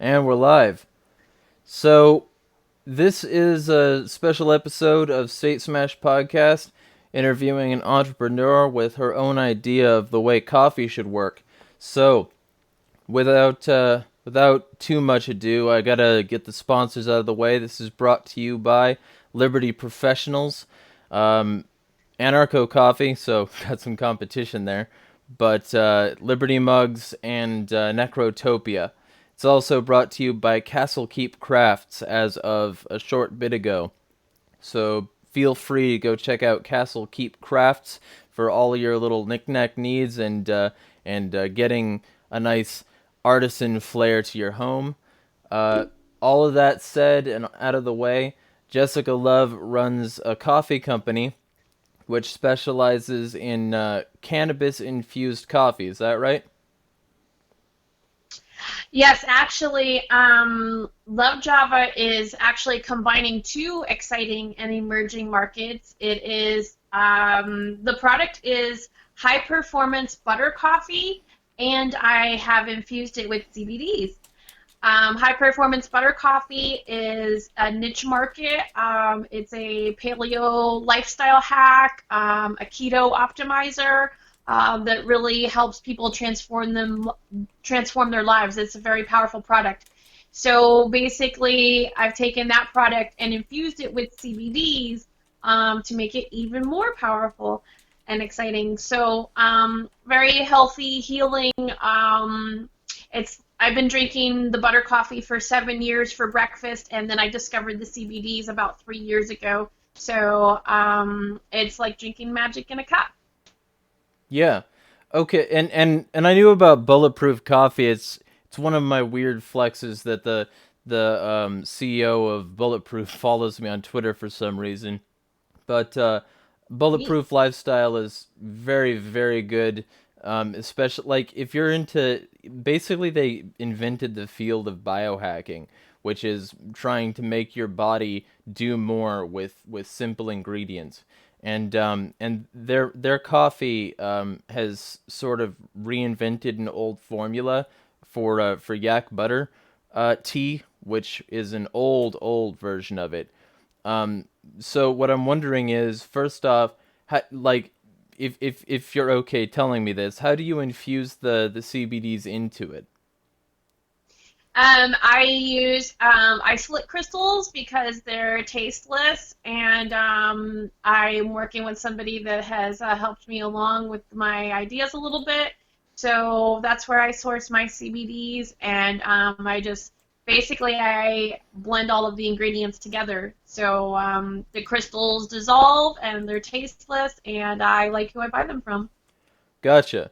And we're live. So, this is a special episode of State Smash Podcast, interviewing an entrepreneur with her own idea of the way coffee should work. So, without too much ado, I gotta get the sponsors out of the way. This is brought to you by Liberty Professionals, um, Anarcho Coffee, so got some competition there, but Liberty Mugs and Necrotopia. It's also brought to you by Castle Keep Crafts as of a short bit ago. So feel free to go check out Castle Keep Crafts for all your little knick-knack needs and getting a nice artisan flair to your home. Uh, all of that said and out of the way, Jessica Love runs a coffee company which specializes in cannabis-infused coffee. Is that right? Yes, actually, Luvjava is actually combining two exciting and emerging markets. The product is high performance butter coffee, and I have infused it with CBDs. High performance butter coffee is a niche market. It's a paleo lifestyle hack, a keto optimizer that really helps people transform their lives. It's a very powerful product. So basically, I've taken that product and infused it with CBDs to make it even more powerful and exciting. So very healthy, healing. It's I've been drinking the butter coffee for 7 years for breakfast, and then I discovered the CBDs about 3 years ago. So it's like drinking magic in a cup. Yeah. Okay. And I knew about Bulletproof Coffee. It's one of my weird flexes that the CEO of Bulletproof follows me on Twitter for some reason. But Neat. Bulletproof Lifestyle is very, very good. Especially like if you're into, basically they invented the field of biohacking, which is trying to make your body do more with simple ingredients. And their coffee has sort of reinvented an old formula for yak butter tea, which is an old version of it. Um, so what I'm wondering is, first off, like, if you're okay telling me this, how do you infuse the CBDs into it? I use isolate crystals because they're tasteless, and I'm working with somebody that has helped me along with my ideas a little bit. So that's where I source my CBDs, and I just basically I blend all of the ingredients together. So the crystals dissolve and they're tasteless, and I like who I buy them from. Gotcha.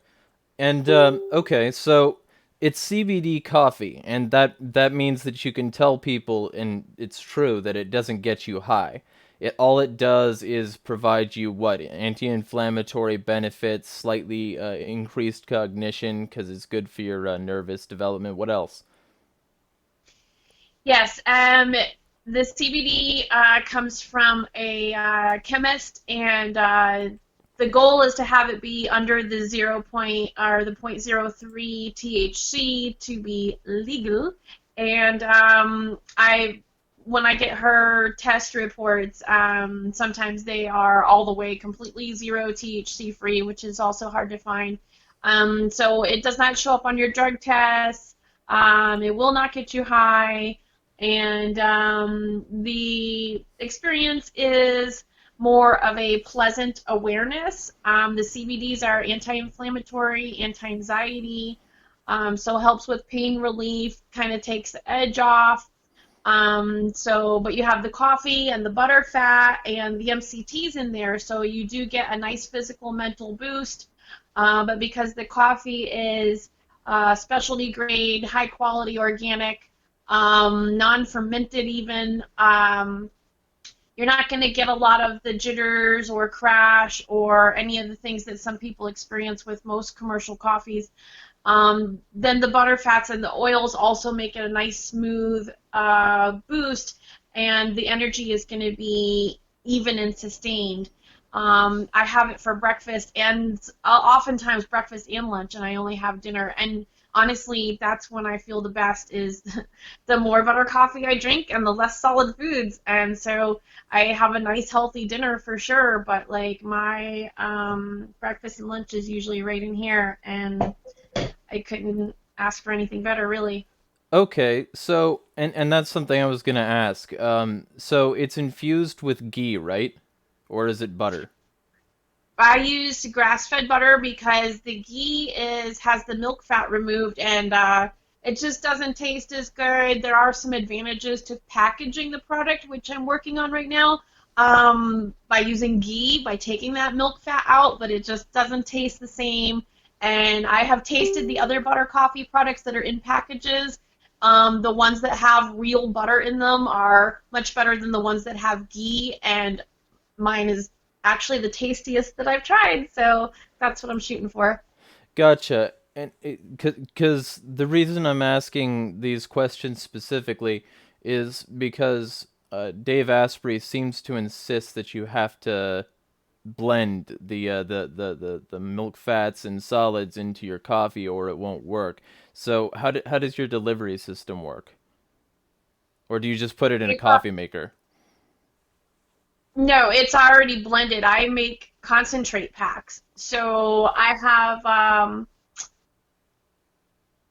And okay, so it's CBD coffee, and that means that you can tell people, and it's true that it doesn't get you high. It all it does is provide you what, anti-inflammatory benefits, slightly increased cognition because it's good for your nervous development. What else? Yes, the CBD comes from a chemist, and the goal is to have it be under the zero point or the point zero 0.03 THC to be legal. And when I get her test reports, sometimes they are all the way completely zero THC free, which is also hard to find. So it does not show up on your drug tests. It will not get you high, and the experience is more of a pleasant awareness. The CBDs are anti-inflammatory, anti-anxiety, so helps with pain relief, kind of takes the edge off. But you have the coffee and the butter fat and the MCTs in there, so you do get a nice physical mental boost. But because the coffee is specialty grade, high quality organic, non-fermented even, you're not going to get a lot of the jitters or crash or any of the things that some people experience with most commercial coffees. Then the butter fats and the oils also make it a nice smooth boost, and the energy is going to be even and sustained. I have it for breakfast and oftentimes breakfast and lunch, and I only have dinner. And honestly, that's when I feel the best is the more butter coffee I drink and the less solid foods. And so I have a nice healthy dinner for sure, but like my breakfast and lunch is usually right in here, and I couldn't ask for anything better, really. Okay, so and that's something I was gonna ask. So it's infused with ghee, right? Or is it butter? I use grass-fed butter because the ghee is has the milk fat removed, and it just doesn't taste as good. There are some advantages to packaging the product, which I'm working on right now, by using ghee, by taking that milk fat out, but it just doesn't taste the same. And I have tasted the other butter coffee products that are in packages. The ones that have real butter in them are much better than the ones that have ghee, and mine is actually the tastiest that I've tried, so that's what I'm shooting for. Gotcha. And because the reason I'm asking these questions specifically is because Dave Asprey seems to insist that you have to blend the milk fats and solids into your coffee or it won't work. So how does your delivery system work? Or do you just put it in a coffee maker? No, it's already blended. I make concentrate packs. So I have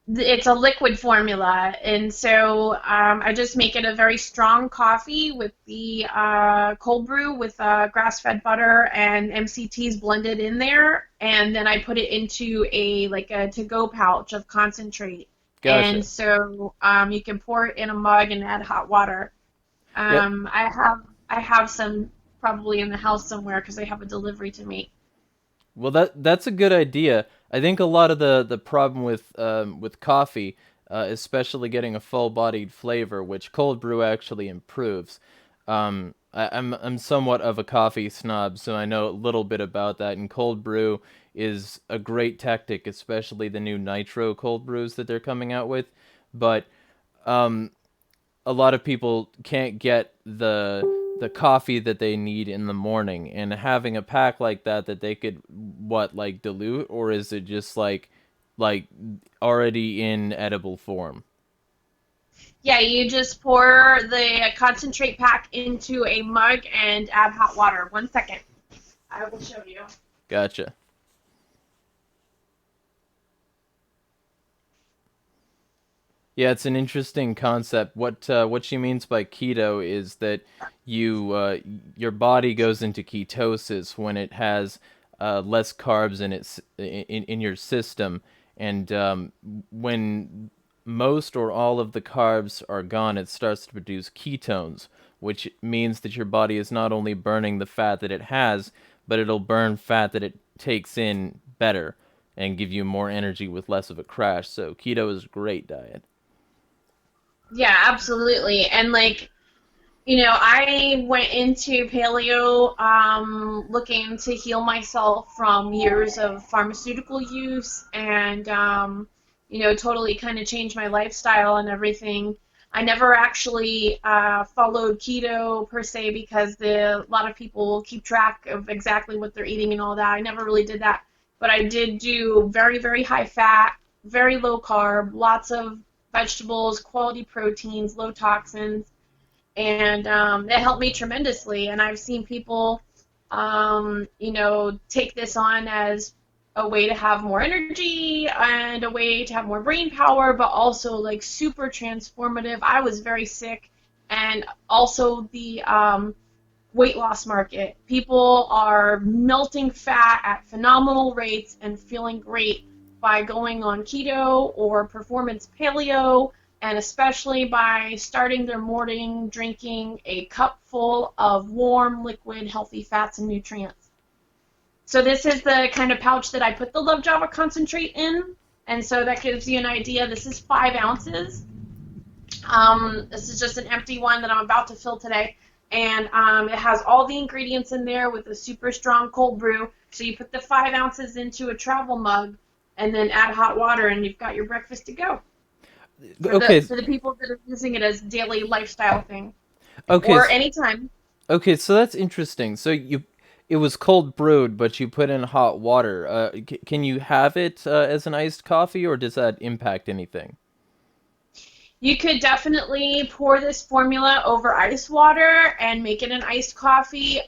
it's a liquid formula, and so I just make it a very strong coffee with the cold brew with grass-fed butter and MCTs blended in there, and then I put it into a like a to-go pouch of concentrate, and Gotcha. so you can pour it in a mug and add hot water. Yep. I have some probably in the house somewhere because I have a delivery to make. Well, that's a good idea. I think a lot of the problem with coffee, especially getting a full-bodied flavor, which cold brew actually improves. I'm somewhat of a coffee snob, so I know a little bit about that. And cold brew is a great tactic, especially the new nitro cold brews that they're coming out with. But um, a lot of people can't get the coffee that they need in the morning, and having a pack like that they could what like dilute, or is it just like already in edible form? Yeah, you just pour the concentrate pack into a mug and add hot water. 1 second. I will show you. Gotcha. Yeah, it's an interesting concept. What she means by keto is that your body goes into ketosis when it has less carbs in your system, and when most or all of the carbs are gone, it starts to produce ketones, which means that your body is not only burning the fat that it has, but it'll burn fat that it takes in better and give you more energy with less of a crash. So keto is a great diet. Yeah, absolutely. And like, I went into paleo looking to heal myself from years of pharmaceutical use and, totally kind of change my lifestyle and everything. I never actually followed keto per se because a lot of people keep track of exactly what they're eating and all that. I never really did that. But I did do very, very high fat, very low carb, lots of vegetables, quality proteins, low toxins, and it helped me tremendously. And I've seen people, take this on as a way to have more energy and a way to have more brain power, but also like super transformative. I was very sick, and also the weight loss market. People are melting fat at phenomenal rates and feeling great by going on keto or performance paleo, and especially by starting their morning drinking a cup full of warm, liquid, healthy fats and nutrients. So this is the kind of pouch that I put the Luvjava concentrate in, and so that gives you an idea. This is 5 ounces. This is just an empty one that I'm about to fill today. And it has all the ingredients in there with a super strong cold brew. So you put the 5 ounces into a travel mug and then add hot water, and you've got your breakfast to go for the Okay, for the people that are using it as daily lifestyle thing okay, or anytime. okay. So that's interesting. So It was cold brewed, but you put in hot water. Can you have it as an iced coffee, or does that impact anything? You could definitely pour this formula over ice water and make it an iced coffee.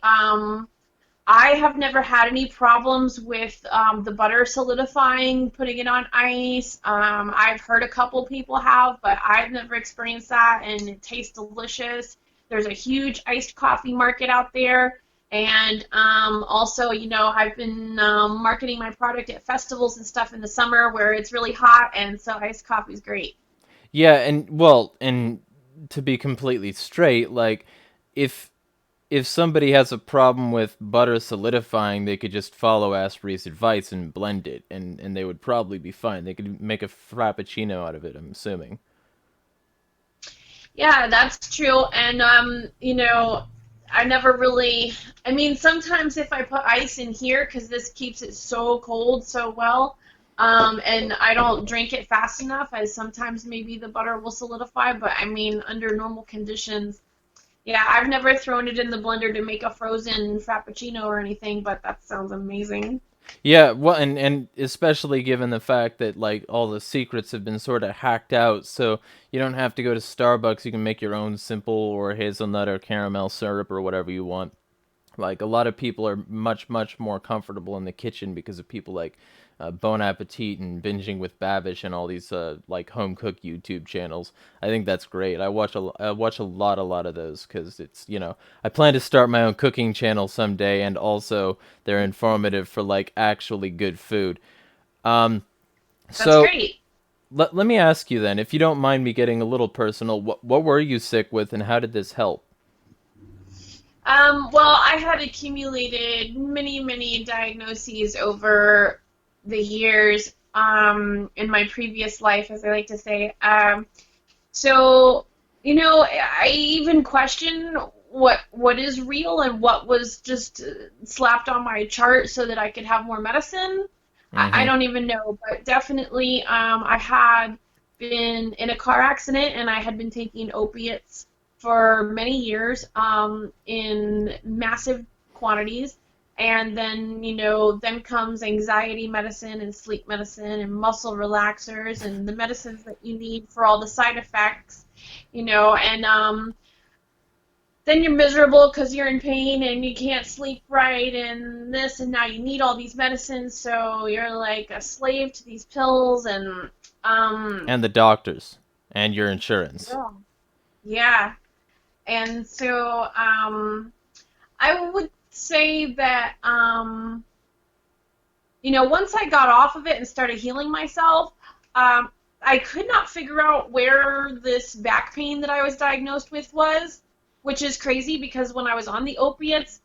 I have never had any problems with the butter solidifying, putting it on ice. I've heard a couple people have, but I've never experienced that, and it tastes delicious. There's a huge iced coffee market out there, and also, I've been marketing my product at festivals and stuff in the summer where it's really hot, and so iced coffee is great. Yeah, and well, and to be completely straight, like if if somebody has a problem with butter solidifying, they could just follow Asprey's advice and blend it, and they would probably be fine. They could make a frappuccino out of it, I'm assuming. Yeah, that's true. And I never really. I mean, sometimes if I put ice in here, because this keeps it so cold so well, and I don't drink it fast enough, as sometimes maybe the butter will solidify. But I mean, under normal conditions, yeah, I've never thrown it in the blender to make a frozen frappuccino or anything. But that sounds amazing. Yeah, well, and especially given the fact that like all the secrets have been sort of hacked out, so you don't have to go to Starbucks. You can make your own simple or hazelnut or caramel syrup or whatever you want. Like a lot of people are much more comfortable in the kitchen because of people like Bon Appetit and Binging with Babish and all these like home cook YouTube channels. I think that's great. I watch a lot of those because it's I plan to start my own cooking channel someday, and also they're informative for like actually good food. Um, That's so great. let me ask you then, if you don't mind me getting a little personal, what were you sick with, and how did this help? Well, I had accumulated many diagnoses over the years in my previous life, as I like to say. So, I even question what is real and what was just slapped on my chart so that I could have more medicine. I Mm-hmm. don't even know, but definitely I had been in a car accident and I had been taking opiates for many years in massive quantities. And then, then comes anxiety medicine and sleep medicine and muscle relaxers and the medicines that you need for all the side effects, and then you're miserable because you're in pain and you can't sleep right and this, and now you need all these medicines, so you're like a slave to these pills and um And the doctors and your insurance. yeah. Yeah. And so I would say that once I got off of it and started healing myself, I could not figure out where this back pain that I was diagnosed with was, which is crazy because when I was on the opiates,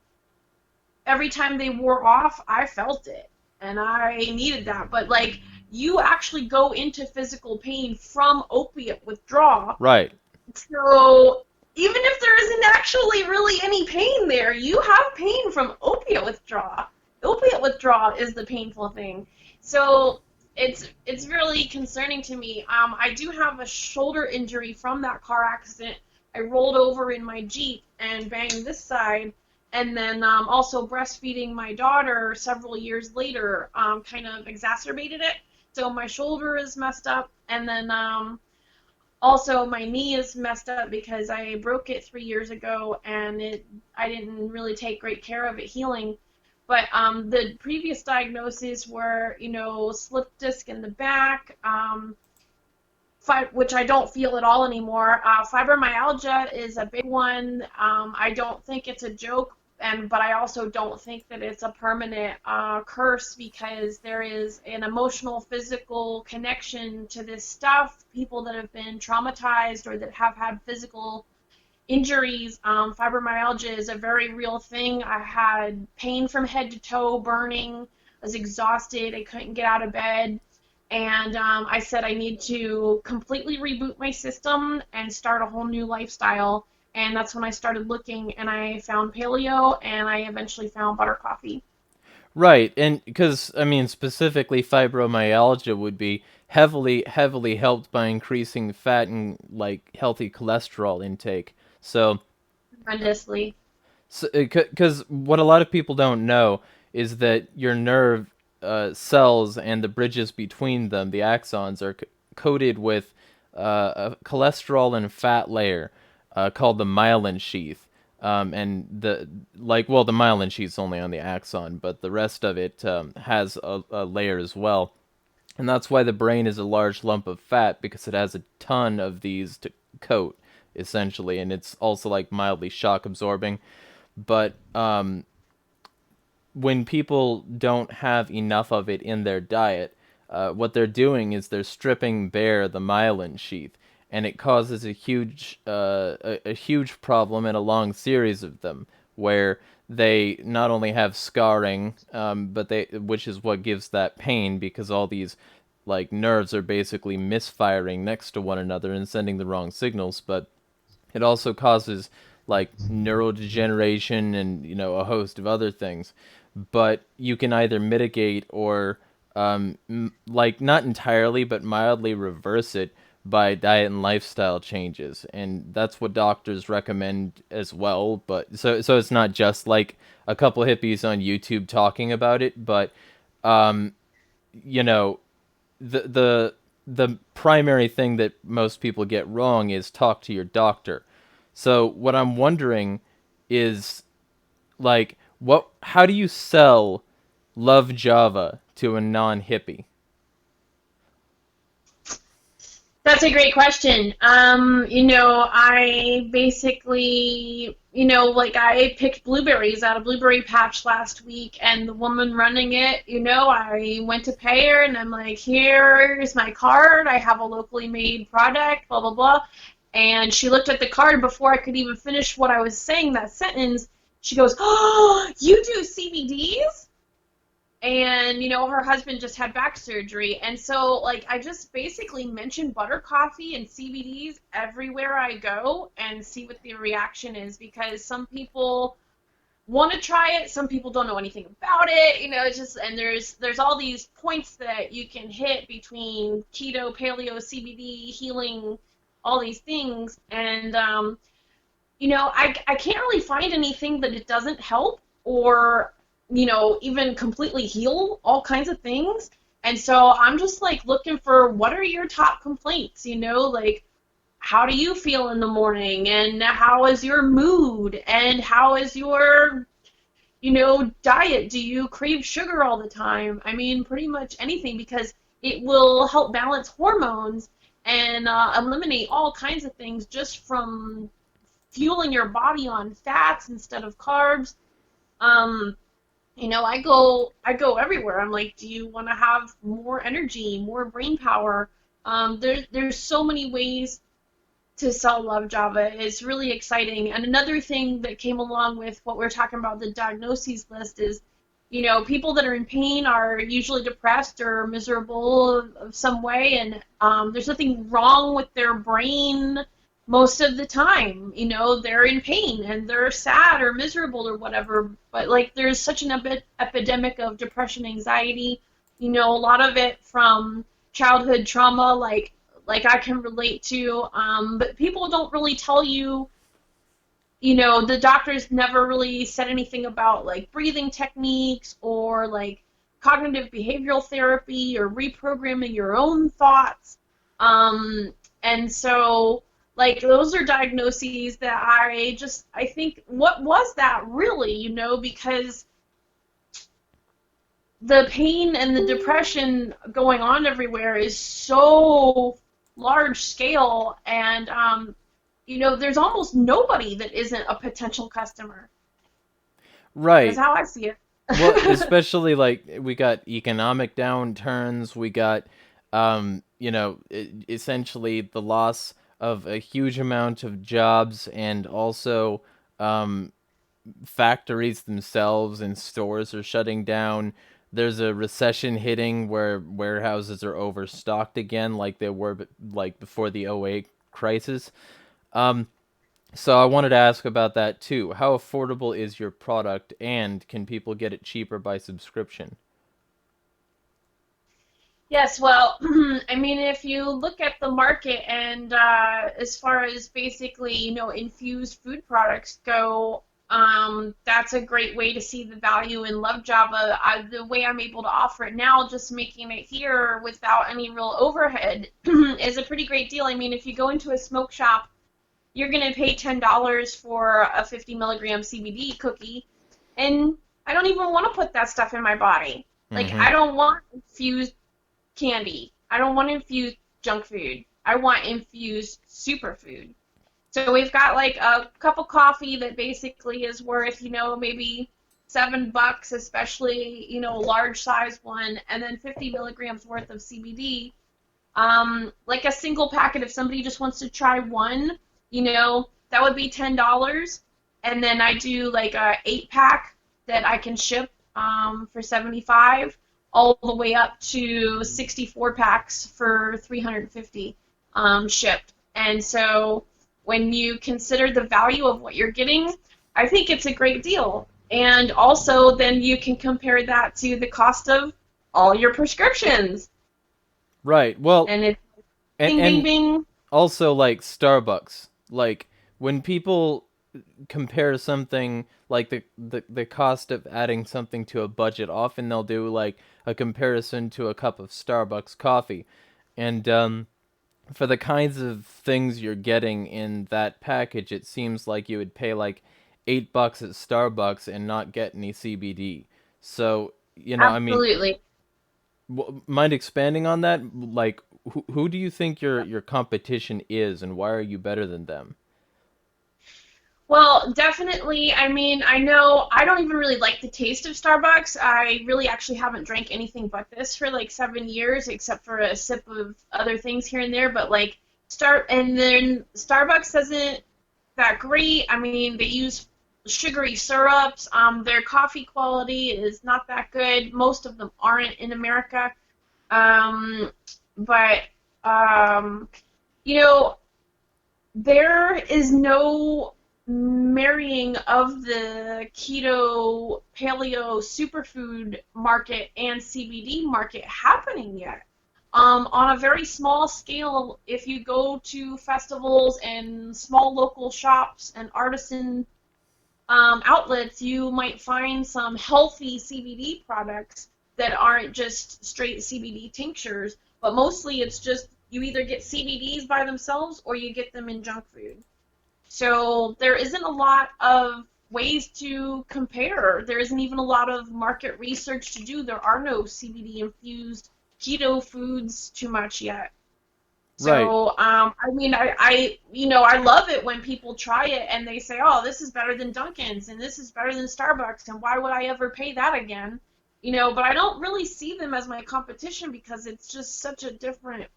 every time they wore off, I felt it. And I needed that. But, like, you actually go into physical pain from opiate withdrawal. Right. So, even if there isn't actually really any pain there, you have pain from opiate withdrawal. Opiate withdrawal is the painful thing. So, it's really concerning to me. I do have a shoulder injury from that car accident. I rolled over in my Jeep and banged this side, and then also breastfeeding my daughter several years later kind of exacerbated it. So my shoulder is messed up, and then also my knee is messed up because I broke it 3 years ago, and I didn't really take great care of it healing. But the previous diagnoses were, slip disc in the back, which I don't feel at all anymore. Fibromyalgia is a big one. I don't think it's a joke, but I also don't think that it's a permanent curse because there is an emotional, physical connection to this stuff. People that have been traumatized or that have had physical injuries, fibromyalgia is a very real thing. I had pain from head to toe, burning. I was exhausted. I couldn't get out of bed. And I said I need to completely reboot my system and start a whole new lifestyle. And that's when I started looking, and I found paleo, and I eventually found butter coffee. Right, and because I mean specifically fibromyalgia would be heavily helped by increasing fat and like healthy cholesterol intake. So Tremendously. So, because what a lot of people don't know is that your nerve cells and the bridges between them, the axons, are coated with a cholesterol and fat layer called the myelin sheath. And the myelin sheath's only on the axon, but the rest of it has a layer as well. And that's why the brain is a large lump of fat, because it has a ton of these to coat, essentially, and it's also like mildly shock absorbing. But when people don't have enough of it in their diet, what they're doing is they're stripping bare the myelin sheath, and it causes a huge problem in a long series of them, where they not only have scarring, but which is what gives that pain, because all these like nerves are basically misfiring next to one another and sending the wrong signals, but it also causes like neurodegeneration and a host of other things. But you can either mitigate or like not entirely but mildly reverse it by diet and lifestyle changes, and that's what doctors recommend as well. But so it's not just like a couple hippies on YouTube talking about it, but um, you know the primary thing that most people get wrong is talk to your doctor. So what I'm wondering is, like, what how do you sell Luvjava to a non-hippie? That's a great question. I basically, like I picked blueberries out of blueberry patch last week, and the woman running it, I went to pay her, and I'm like, here's my card. I have a locally made product, blah, blah, blah. And she looked at the card before I could even finish what I was saying, that sentence. She goes, oh, you do CBDs? And her husband just had back surgery, and so like I just basically mention butter coffee and CBDs everywhere I go and see what the reaction is, because some people want to try it, some people don't know anything about it, it's just, and there's all these points that you can hit between keto, paleo, CBD, healing, all these things. And I can't really find anything that it doesn't help, or even completely heal all kinds of things. And so I'm just like looking for, what are your top complaints? Like, how do you feel in the morning, and how is your mood, and how is your diet? Do you crave sugar all the time? I mean, pretty much anything, because it will help balance hormones and eliminate all kinds of things just from fueling your body on fats instead of carbs. Um, I go everywhere. I'm like, do you want to have more energy, more brain power? There's so many ways to sell Love Java. It's really exciting. And another thing that came along with what we're talking about, the diagnoses list, is, people that are in pain are usually depressed or miserable of some way, and there's nothing wrong with their brain most of the time. They're in pain and they're sad or miserable or whatever, but like there's such an epidemic of depression, anxiety, a lot of it from childhood trauma, like I can relate to, but people don't really tell you. The doctors never really said anything about like breathing techniques, or like cognitive behavioral therapy, or reprogramming your own thoughts. And so, like, those are diagnoses that I think, what was that really, because the pain and the depression going on everywhere is so large scale, and there's almost nobody that isn't a potential customer. That's Right. how I see Well, it. especially like we got economic downturns, we got essentially the loss of a huge amount of jobs, and also um, factories themselves and stores are shutting down. There's a recession hitting where warehouses are overstocked again, like they were like before the '08 crisis. Um, so I wanted to ask about that too. How affordable is your product, and can people get it cheaper by subscription? Yes, well, I mean, if you look at the market, and as far as basically, infused food products go, That's a great way to see the value in Luvjava. The way I'm able to offer it now, just making it here without any real overhead, is a pretty great deal. I mean, if you go into a smoke shop, you're going to pay $10 for a 50 milligram CBD cookie, and I don't even want to put that stuff in my body. Like, Mm-hmm. I don't want infused candy. I don't want infused junk food. I want infused superfood. So we've got like a cup of coffee that basically is worth, maybe $7, especially, a large size one, and then 50 milligrams worth of CBD. Like a single packet, if somebody just wants to try one, that would be $10. And then I do like a 8-pack that I can ship for 75, all the way up to 64 packs for 350 shipped. And so when you consider the value of what you're getting, I think it's a great deal. And also, then you can compare that to the cost of all your prescriptions. Right. Well, And it's and bing, bing, and bing. also like Starbucks. Like when people compare something like the cost of adding something to a budget, often they'll do like a comparison to a cup of Starbucks coffee. And for the kinds of things you're getting in that package, it seems like you would pay like $8 at Starbucks and not get any CBD. So, I mean, Absolutely. mind expanding on that? Like, who do you think your competition is, and why are you better than them? Well, definitely. I mean, I know I don't even really like the taste of Starbucks. I really actually haven't drank anything but this for like 7 years, except for a sip of other things here and there. But like and then Starbucks isn't that great. I mean, they use sugary syrups. Their coffee quality is not that good. Most of them aren't in America. Um, but um, you know, there is no marrying of the keto, paleo, superfood market and CBD market happening yet. On a very small scale, if you go to festivals and small local shops and artisan outlets, you might find some healthy CBD products that aren't just straight CBD tinctures, but mostly it's just you either get CBDs by themselves or you get them in junk food. So there isn't a lot of ways to compare. There isn't even a lot of market research to do. There are no CBD infused keto foods too much yet. Right. So, I mean, I love it when people try it and they say, "Oh, this is better than Dunkin's and this is better than Starbucks, and why would I ever pay that again?" But I don't really see them as my competition because it's just such a different,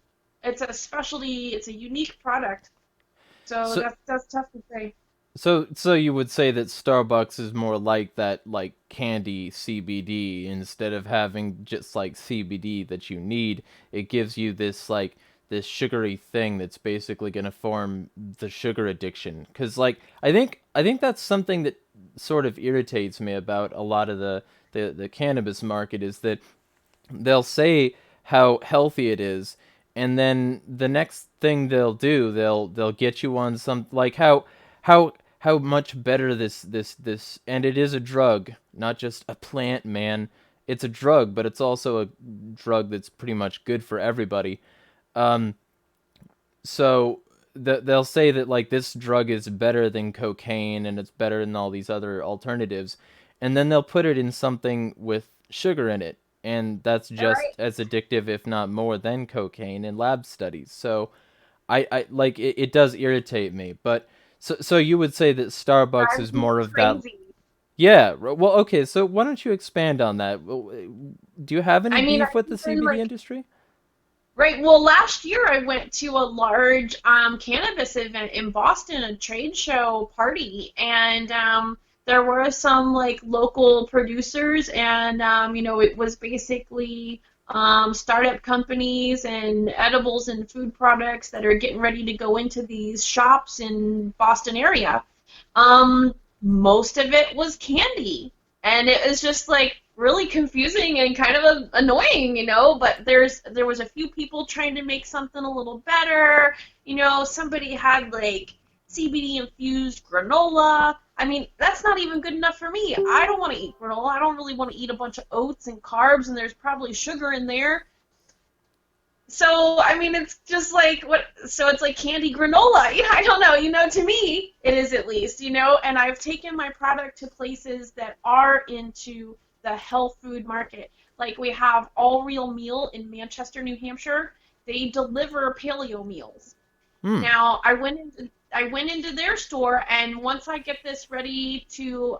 it's a specialty, it's a unique product. So So that's tough to say. so you would say that Starbucks is more like that, like candy CBD, instead of having just like CBD that you need. It gives you this like this sugary thing that's basically going to form the sugar addiction. Cuz like I think that's something that sort of irritates me about a lot of the cannabis market, is that they'll say how healthy it is, and then the next thing they'll do, they'll get you on some, like how much better this, and it is a drug, not just a plant, man. It's a drug, but it's also a drug that's pretty much good for everybody. um so they'll say that like this drug is better than cocaine and it's better than all these other alternatives, and then they'll put it in something with sugar in it, and that's All just right. as addictive, if not more, than cocaine in lab studies. So I like it does irritate me. But so you would say that Starbucks Drives is me more of that. crazy. Yeah, well, okay, so why don't you expand on that? Do you have any I mean, beef with the even CBD like industry? right. Well, last year I went to a large cannabis event in Boston, a trade show party, and there were some like local producers, and it was basically startup companies and edibles and food products that are getting ready to go into these shops in Boston area. Most of it was candy, and it was just like really confusing and kind of annoying, but there was a few people trying to make something a little better. Somebody had like CBD infused granola. I mean, that's not even good enough for me. I don't want to eat granola. I don't really want to eat a bunch of oats and carbs, and there's probably sugar in there. So, I mean, it's just like what? So it's like candy granola. I don't know. To me, it is at least. And I've taken my product to places that are into the health food market. Like we have All Real Meal in Manchester, New Hampshire. They deliver paleo meals. Hmm. Now, I went into their store, and once I get this ready to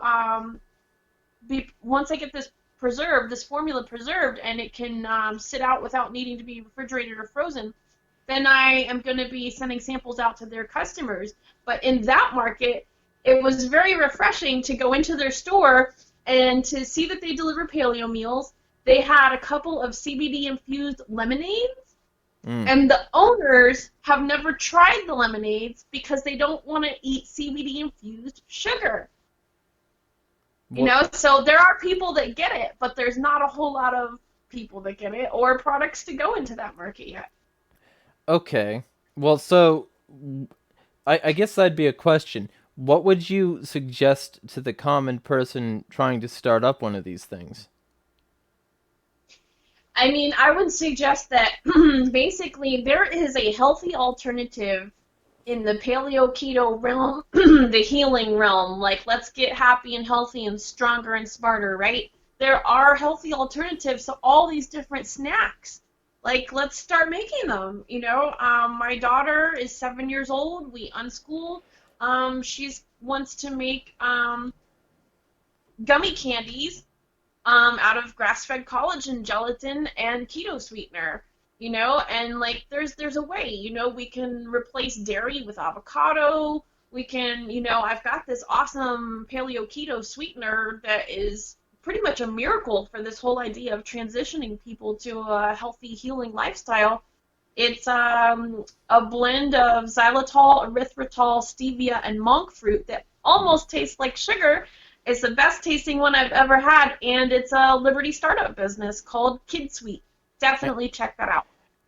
once I get this preserved, this formula preserved, and it can sit out without needing to be refrigerated or frozen, then I am going to be sending samples out to their customers. But in that market, it was very refreshing to go into their store and to see that they deliver paleo meals. They had a couple of CBD infused lemonades, Mm. and the owners have never tried the lemonades because they don't want to eat CBD infused sugar. What? So there are people that get it, but there's not a whole lot of people that get it or products to go into that market yet. Okay. Well, so I guess that'd be a question. What would you suggest to the common person trying to start up one of these things? I mean, I would suggest that basically there is a healthy alternative in the paleo keto realm, the healing realm. Like, let's get happy and healthy and stronger and smarter, right? There are healthy alternatives to all these different snacks. Like, let's start making them. My daughter is 7 years old. We unschool. She's wants to make gummy candies out of grass-fed collagen gelatin and keto sweetener. And like there's a way. We can replace dairy with avocado. We can, I've got this awesome paleo keto sweetener that is pretty much a miracle for this whole idea of transitioning people to a healthy healing lifestyle. It's a blend of xylitol, erythritol, stevia, and monk fruit that almost tastes like sugar. It's the best tasting one I've ever had, and it's a Liberty startup business called Kid Sweet. Definitely check that out.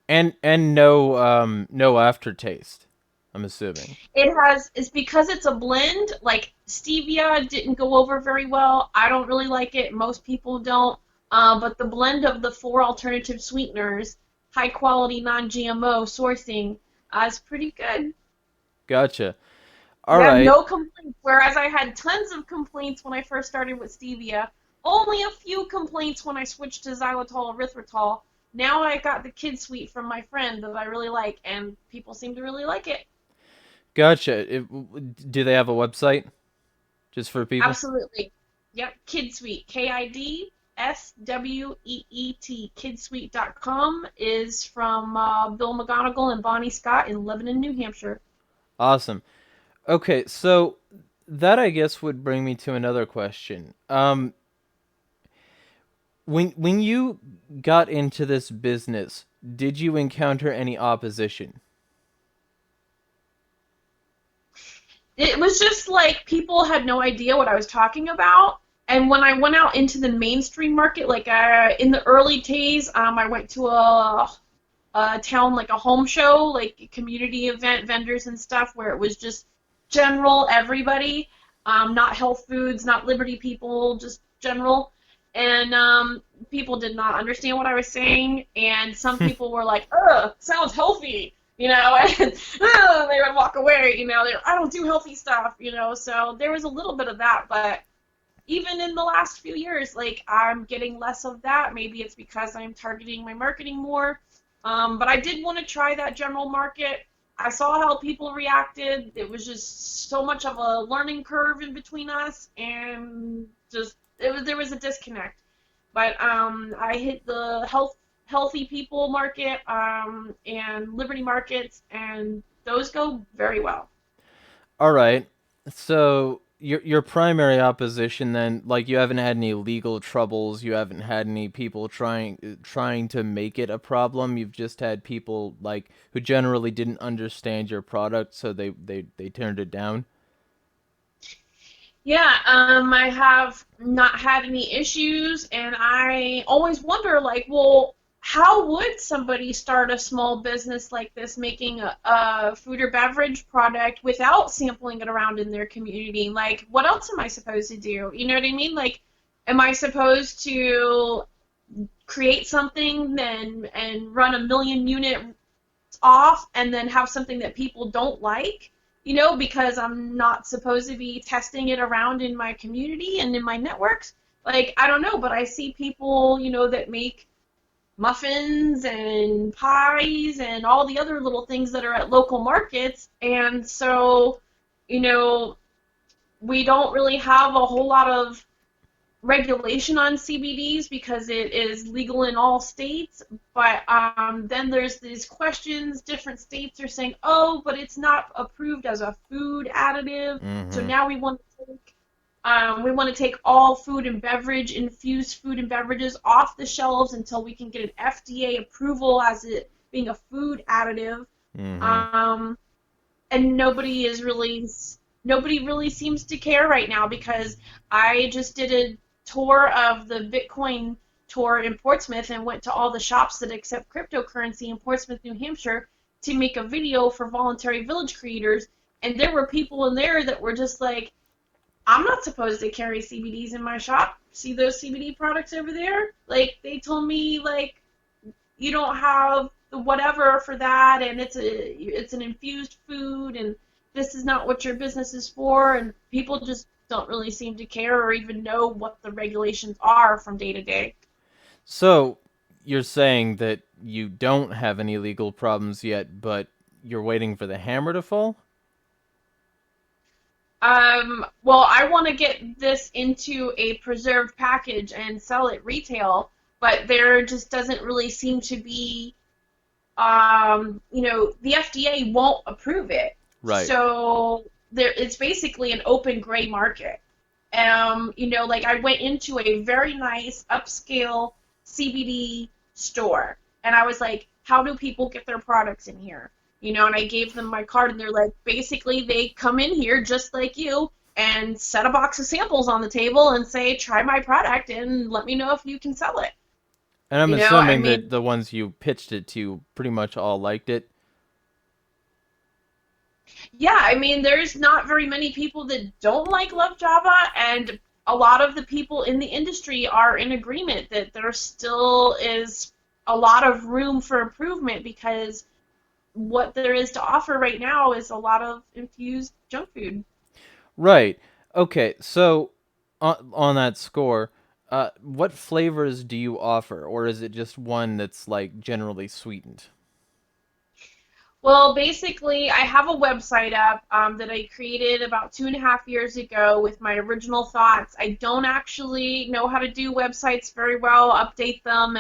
And no aftertaste, I'm assuming. It's because it's a blend. Like stevia didn't go over very well. I don't really like it. Most people don't. But the blend of the four alternative sweeteners, high quality non-GMO sourcing, is pretty good. Gotcha. All You have right. no complaints. Whereas I had tons of complaints when I first started with stevia, only a few complaints when I switched to xylitol erythritol. Now I got the kid sweet from my friend that I really like, and people seem to really like it. Gotcha. Do they have a website just for people? Absolutely. Yep, Kid Sweet. KIDSWEET. Kidsweet.com is from Bill McGonigal and Bonnie Scott in Lebanon, New Hampshire. Awesome. Okay, so that I guess would bring me to another question. When you got into this business, did you encounter any opposition? It was just like people had no idea what I was talking about. And when I went out into the mainstream market, like in the early days, I went to a town, like a home show, like a community event, vendors and stuff, where it was just general everybody, not health foods, not Liberty people, just general. And people did not understand what I was saying, and some people were like, "Ugh, sounds healthy," and they would walk away. I don't do healthy stuff. So there was a little bit of that, but even in the last few years, like I'm getting less of that. Maybe it's because I'm targeting my marketing more. But I did want to try that general market. I saw how people reacted. It was just so much of a learning curve in between us, and just there was a disconnect. But I hit the healthy people market and Liberty markets, and those go very well. All right. So your primary opposition then, like you haven't had any legal troubles, you haven't had any people trying to make it a problem. You've just had people like who generally didn't understand your product, so they turned it down. Yeah, I have not had any issues, and I always wonder, like, well, how would somebody start a small business like this making a food or beverage product without sampling it around in their community? Like, what else am I supposed to do? You know what I mean? Like, am I supposed to create something and run 1 million units off and then have something that people don't like? You know, because I'm not supposed to be testing it around in my community and in my networks? Like, I don't know, but I see people, that make muffins and pies and all the other little things that are at local markets. And so, you know, we don't really have a whole lot of regulation on CBDs because it is legal in all states. But then there's these questions. Different states are saying, oh, but it's not approved as a food additive. So Mm-hmm. now we want to take all food and beverage, infused food and beverages off the shelves until we can get an FDA approval as it being a food additive. Mm-hmm. Um, and nobody really seems to care right now because I just did a tour of the Bitcoin tour in Portsmouth and went to all the shops that accept cryptocurrency in Portsmouth, New Hampshire to make a video for voluntary village creators. And there were people in there that were just like, I'm not supposed to carry CBDs in my shop. See those CBD products over there? Like, they told me, like, you don't have the whatever for that, and it's an infused food, and this is not what your business is for, and people just don't really seem to care or even know what the regulations are from day to day. So you're saying that you don't have any legal problems yet, but you're waiting for the hammer to fall? Well, I want to get this into a preserved package and sell it retail, but there just doesn't really seem to be the FDA won't approve it. Right. So it's basically an open gray market. Like I went into a very nice upscale CBD store, and I was like, how do people get their products in here? And I gave them my card, and they're like, basically, they come in here just like you and set a box of samples on the table and say, try my product and let me know if you can sell it. And I'm I assuming that mean, the ones you pitched it to pretty much all liked it. yeah, I mean, there's not very many people that don't like Luvjava, and a lot of the people in the industry are in agreement that there still is a lot of room for improvement because what there is to offer right now is a lot of infused junk food. Right. Okay. So on that score, what flavors do you offer, or is it just one that's like generally sweetened? Well, basically, I have a website up that I created about 2.5 years ago with my original thoughts. I don't actually know how to do websites very well, update them,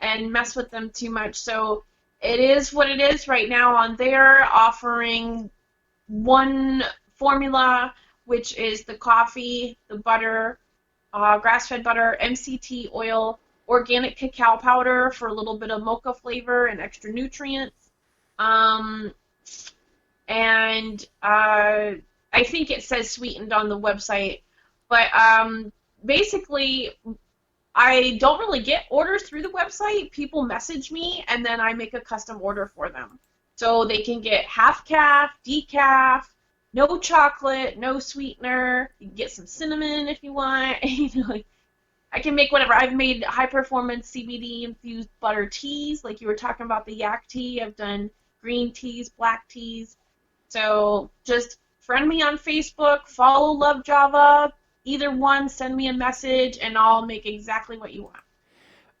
and mess with them too much. So it is what it is right now on there, offering one formula, which is the coffee, the butter, grass-fed butter, MCT oil, organic cacao powder for a little bit of mocha flavor and extra nutrients. Um, and I think it says sweetened on the website. But basically, I don't really get orders through the website. People message me, and then I make a custom order for them. So they can get half calf, decaf, no chocolate, no sweetener. You can get some cinnamon if you want. I can make whatever. I've made high performance CBD infused butter teas, like you were talking about the yak tea. I've done green teas, black teas. So just friend me on Facebook, follow Love Java, either one, send me a message, and I'll make exactly what you want.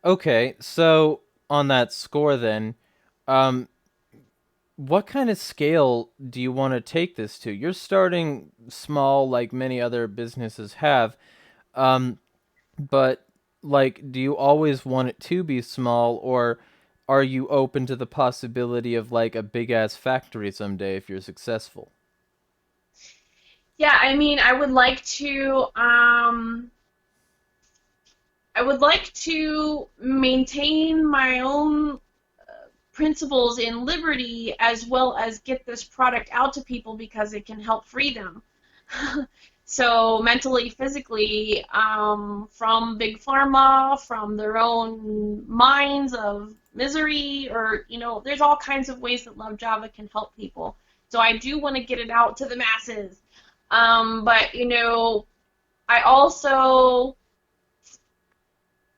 Okay. So on that score, then, um, what kind of scale do you want to take this to? You're starting small, like many other businesses have. Um, But like, do you always want it to be small, or are you open to the possibility of like a big ass factory someday if you're successful? Yeah, I mean, I would like to maintain my own principles in liberty as well as get this product out to people because it can help free them. So mentally, physically, from big pharma, from their own minds of misery, or there's all kinds of ways that Luvjava can help people. So I do want to get it out to the masses. But I also,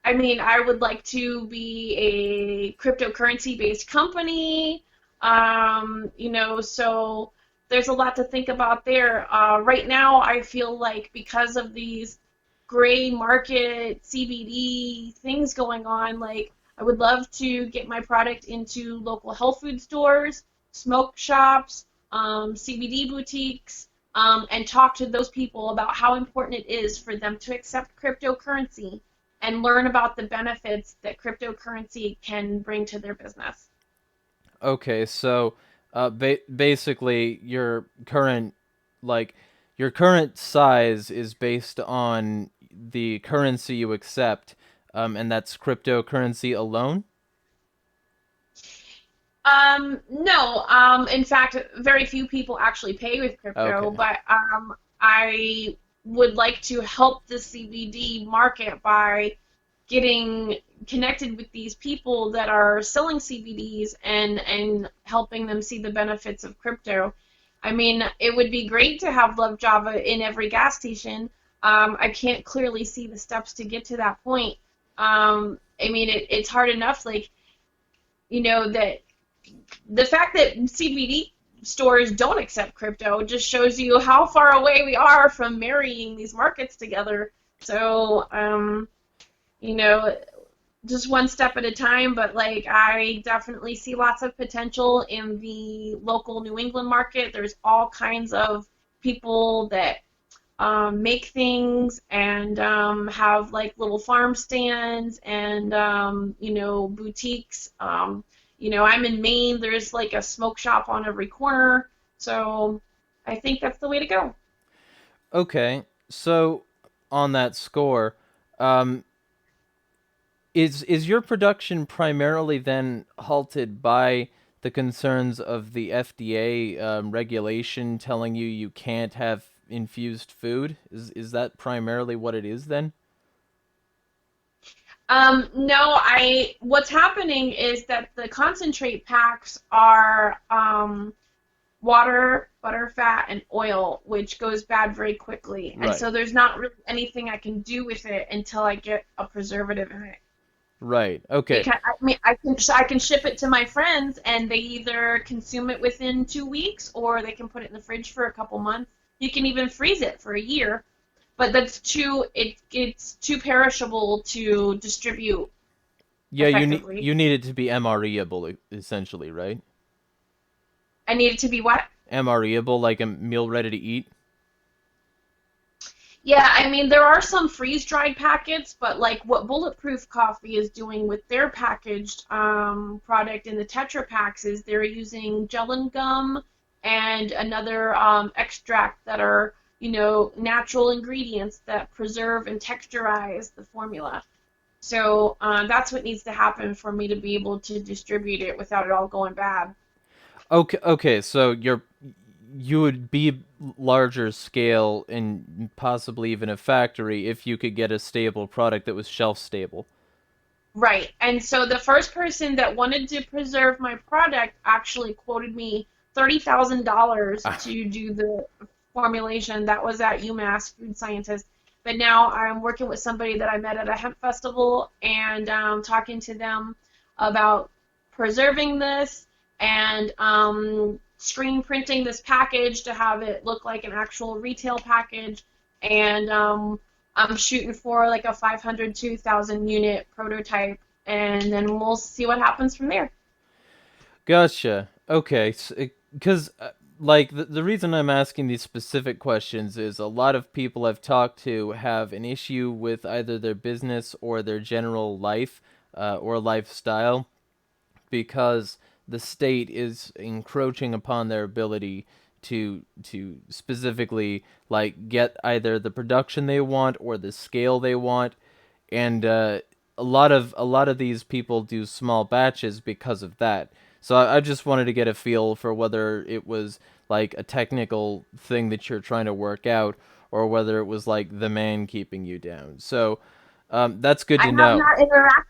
I mean, I would like to be a cryptocurrency-based company. So there's a lot to think about there. Right now, I feel like because of these gray market CBD things going on, like I would love to get my product into local health food stores, smoke shops, CBD boutiques, and talk to those people about how important it is for them to accept cryptocurrency and learn about the benefits that cryptocurrency can bring to their business. Okay, so basically like your current size is based on the currency you accept, and that's cryptocurrency alone. No, in fact, very few people actually pay with crypto, Okay. but I would like to help the CBD market by getting connected with these people that are selling CBDs and helping them see the benefits of crypto. I mean, it would be great to have Love Java in every gas station. I can't clearly see the steps to get to that point. I mean, it's hard enough, like, that the fact that CBD stores don't accept crypto just shows you how far away we are from marrying these markets together. So, you know, just one step at a time, but like I definitely see lots of potential in the local New England market. There's all kinds of people that make things and have like little farm stands and boutiques. I'm in Maine. There's like a smoke shop on every corner. So I think that's the way to go. Okay, so on that score, um, is your production primarily then halted by the concerns of the FDA regulation telling you can't have infused food? Is that primarily what it is then? No, what's happening is that the concentrate packs are water, butter, fat, and oil, which goes bad very quickly. And Right. so there's not really anything I can do with it until I get a preservative in it. Right. Okay. Because I mean, I can ship it to my friends, and they either consume it within 2 weeks, or they can put it in the fridge for a couple months. You can even freeze it for a year, but it's too perishable to distribute Yeah, effectively. you need it to be MREable essentially, right? I need it to be what? MREable, like a meal ready to eat. Yeah, I mean, there are some freeze-dried packets, but like what Bulletproof Coffee is doing with their packaged product in the Tetra Paks is they're using gellan gum and another extract that are, natural ingredients that preserve and texturize the formula. So that's what needs to happen for me to be able to distribute it without it all going bad. Okay, okay, so you would be larger scale and possibly even a factory if you could get a stable product that was shelf stable. Right. And so the first person that wanted to preserve my product actually quoted me $30,000 Ah, to do the formulation. That was at UMass Food Scientist. But now I'm working with somebody that I met at a hemp festival and talking to them about preserving this and screen printing this package to have it look like an actual retail package. And I'm shooting for like a 500 to 1,000 unit prototype, and then we'll see what happens from there. gotcha. Okay, because like the reason I'm asking these specific questions is a lot of people I've talked to have an issue with either their business or their general life or lifestyle because the state is encroaching upon their ability to specifically like get either the production they want or the scale they want, and a lot of these people do small batches because of that. So I just wanted to get a feel for whether it was like a technical thing that you're trying to work out, or whether it was like the man keeping you down. So that's good I to have know. not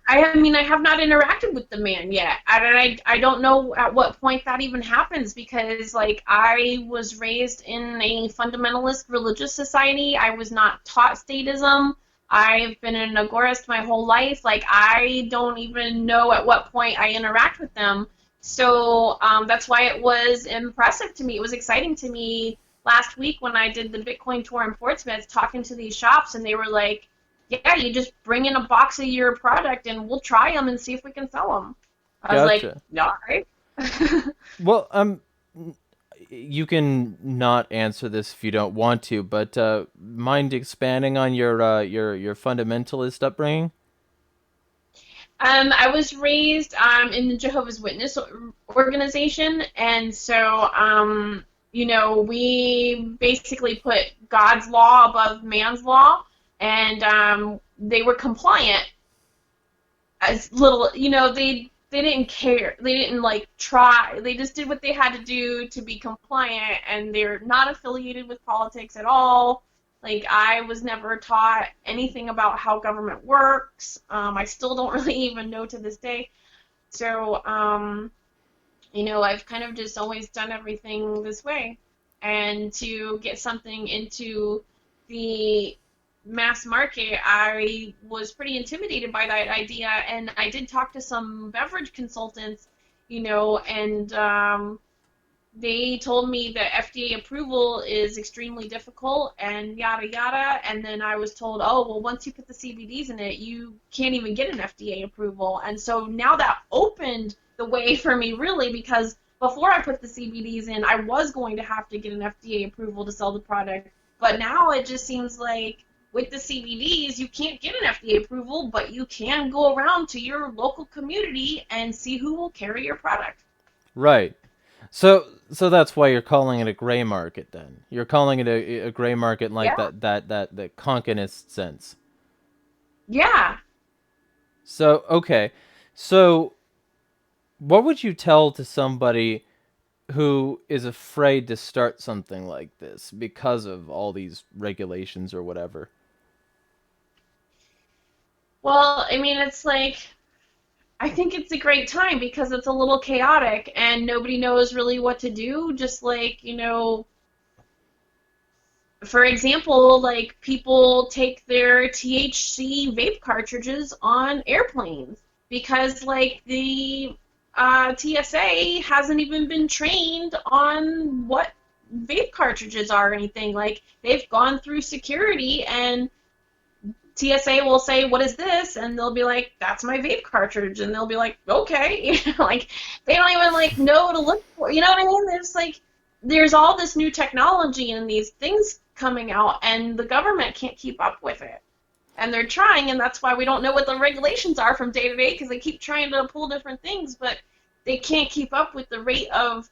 I have not interacted with the man yet. I don't know at what point that even happens because like I was raised in a fundamentalist religious society. I was not taught statism. I've been an agorist my whole life. Like I don't even know at what point I interact with them. So that's why it was impressive to me. It was exciting to me last week when I did the Bitcoin tour in Portsmouth, talking to these shops, and they were like, yeah, you just bring in a box of your product and we'll try them and see if we can sell them. I was like, Gotcha. yeah, all right. Well, you can not answer this if you don't want to, but mind expanding on your fundamentalist upbringing? I was raised in the Jehovah's Witness organization, and so we basically put God's law above man's law, and they were compliant as little, they didn't care. They didn't like try. They just did what they had to do to be compliant, and they're not affiliated with politics at all. Like I was never taught anything about how government works. I still don't really even know to this day. So, I've kind of just always done everything this way. And to get something into the mass market, I was pretty intimidated by that idea. And I did talk to some beverage consultants, and they told me that FDA approval is extremely difficult and yada yada. And then I was told, oh, well, once you put the CBDs in it, you can't even get an FDA approval. And so now that opened the way for me, really, because before I put the CBDs in, I was going to have to get an FDA approval to sell the product. But now it just seems like with the CBDs, you can't get an FDA approval, but you can go around to your local community and see who will carry your product. Right. So that's why you're calling it a gray market then. You're calling it a gray market in like Yeah. that Konkinist sense. Yeah. So okay. So what would you tell to somebody who is afraid to start something like this because of all these regulations or whatever? Well, I mean, it's like, I think it's a great time because it's a little chaotic and nobody knows really what to do. Just like, for example, like people take their THC vape cartridges on airplanes because, like, the TSA hasn't even been trained on what vape cartridges are or anything. Like, they've gone through security and TSA will say, "What is this?" And they'll be like, "That's my vape cartridge." And they'll be like, "Okay," like they don't even like know to look for. You know what I mean? There's like there's all this new technology and these things coming out, and the government can't keep up with it. And they're trying, and that's why we don't know what the regulations are from day to day because they keep trying to pull different things, but they can't keep up with the rate of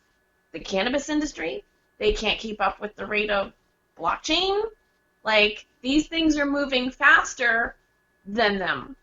the cannabis industry. They can't keep up with the rate of blockchain. Like, these things are moving faster than them.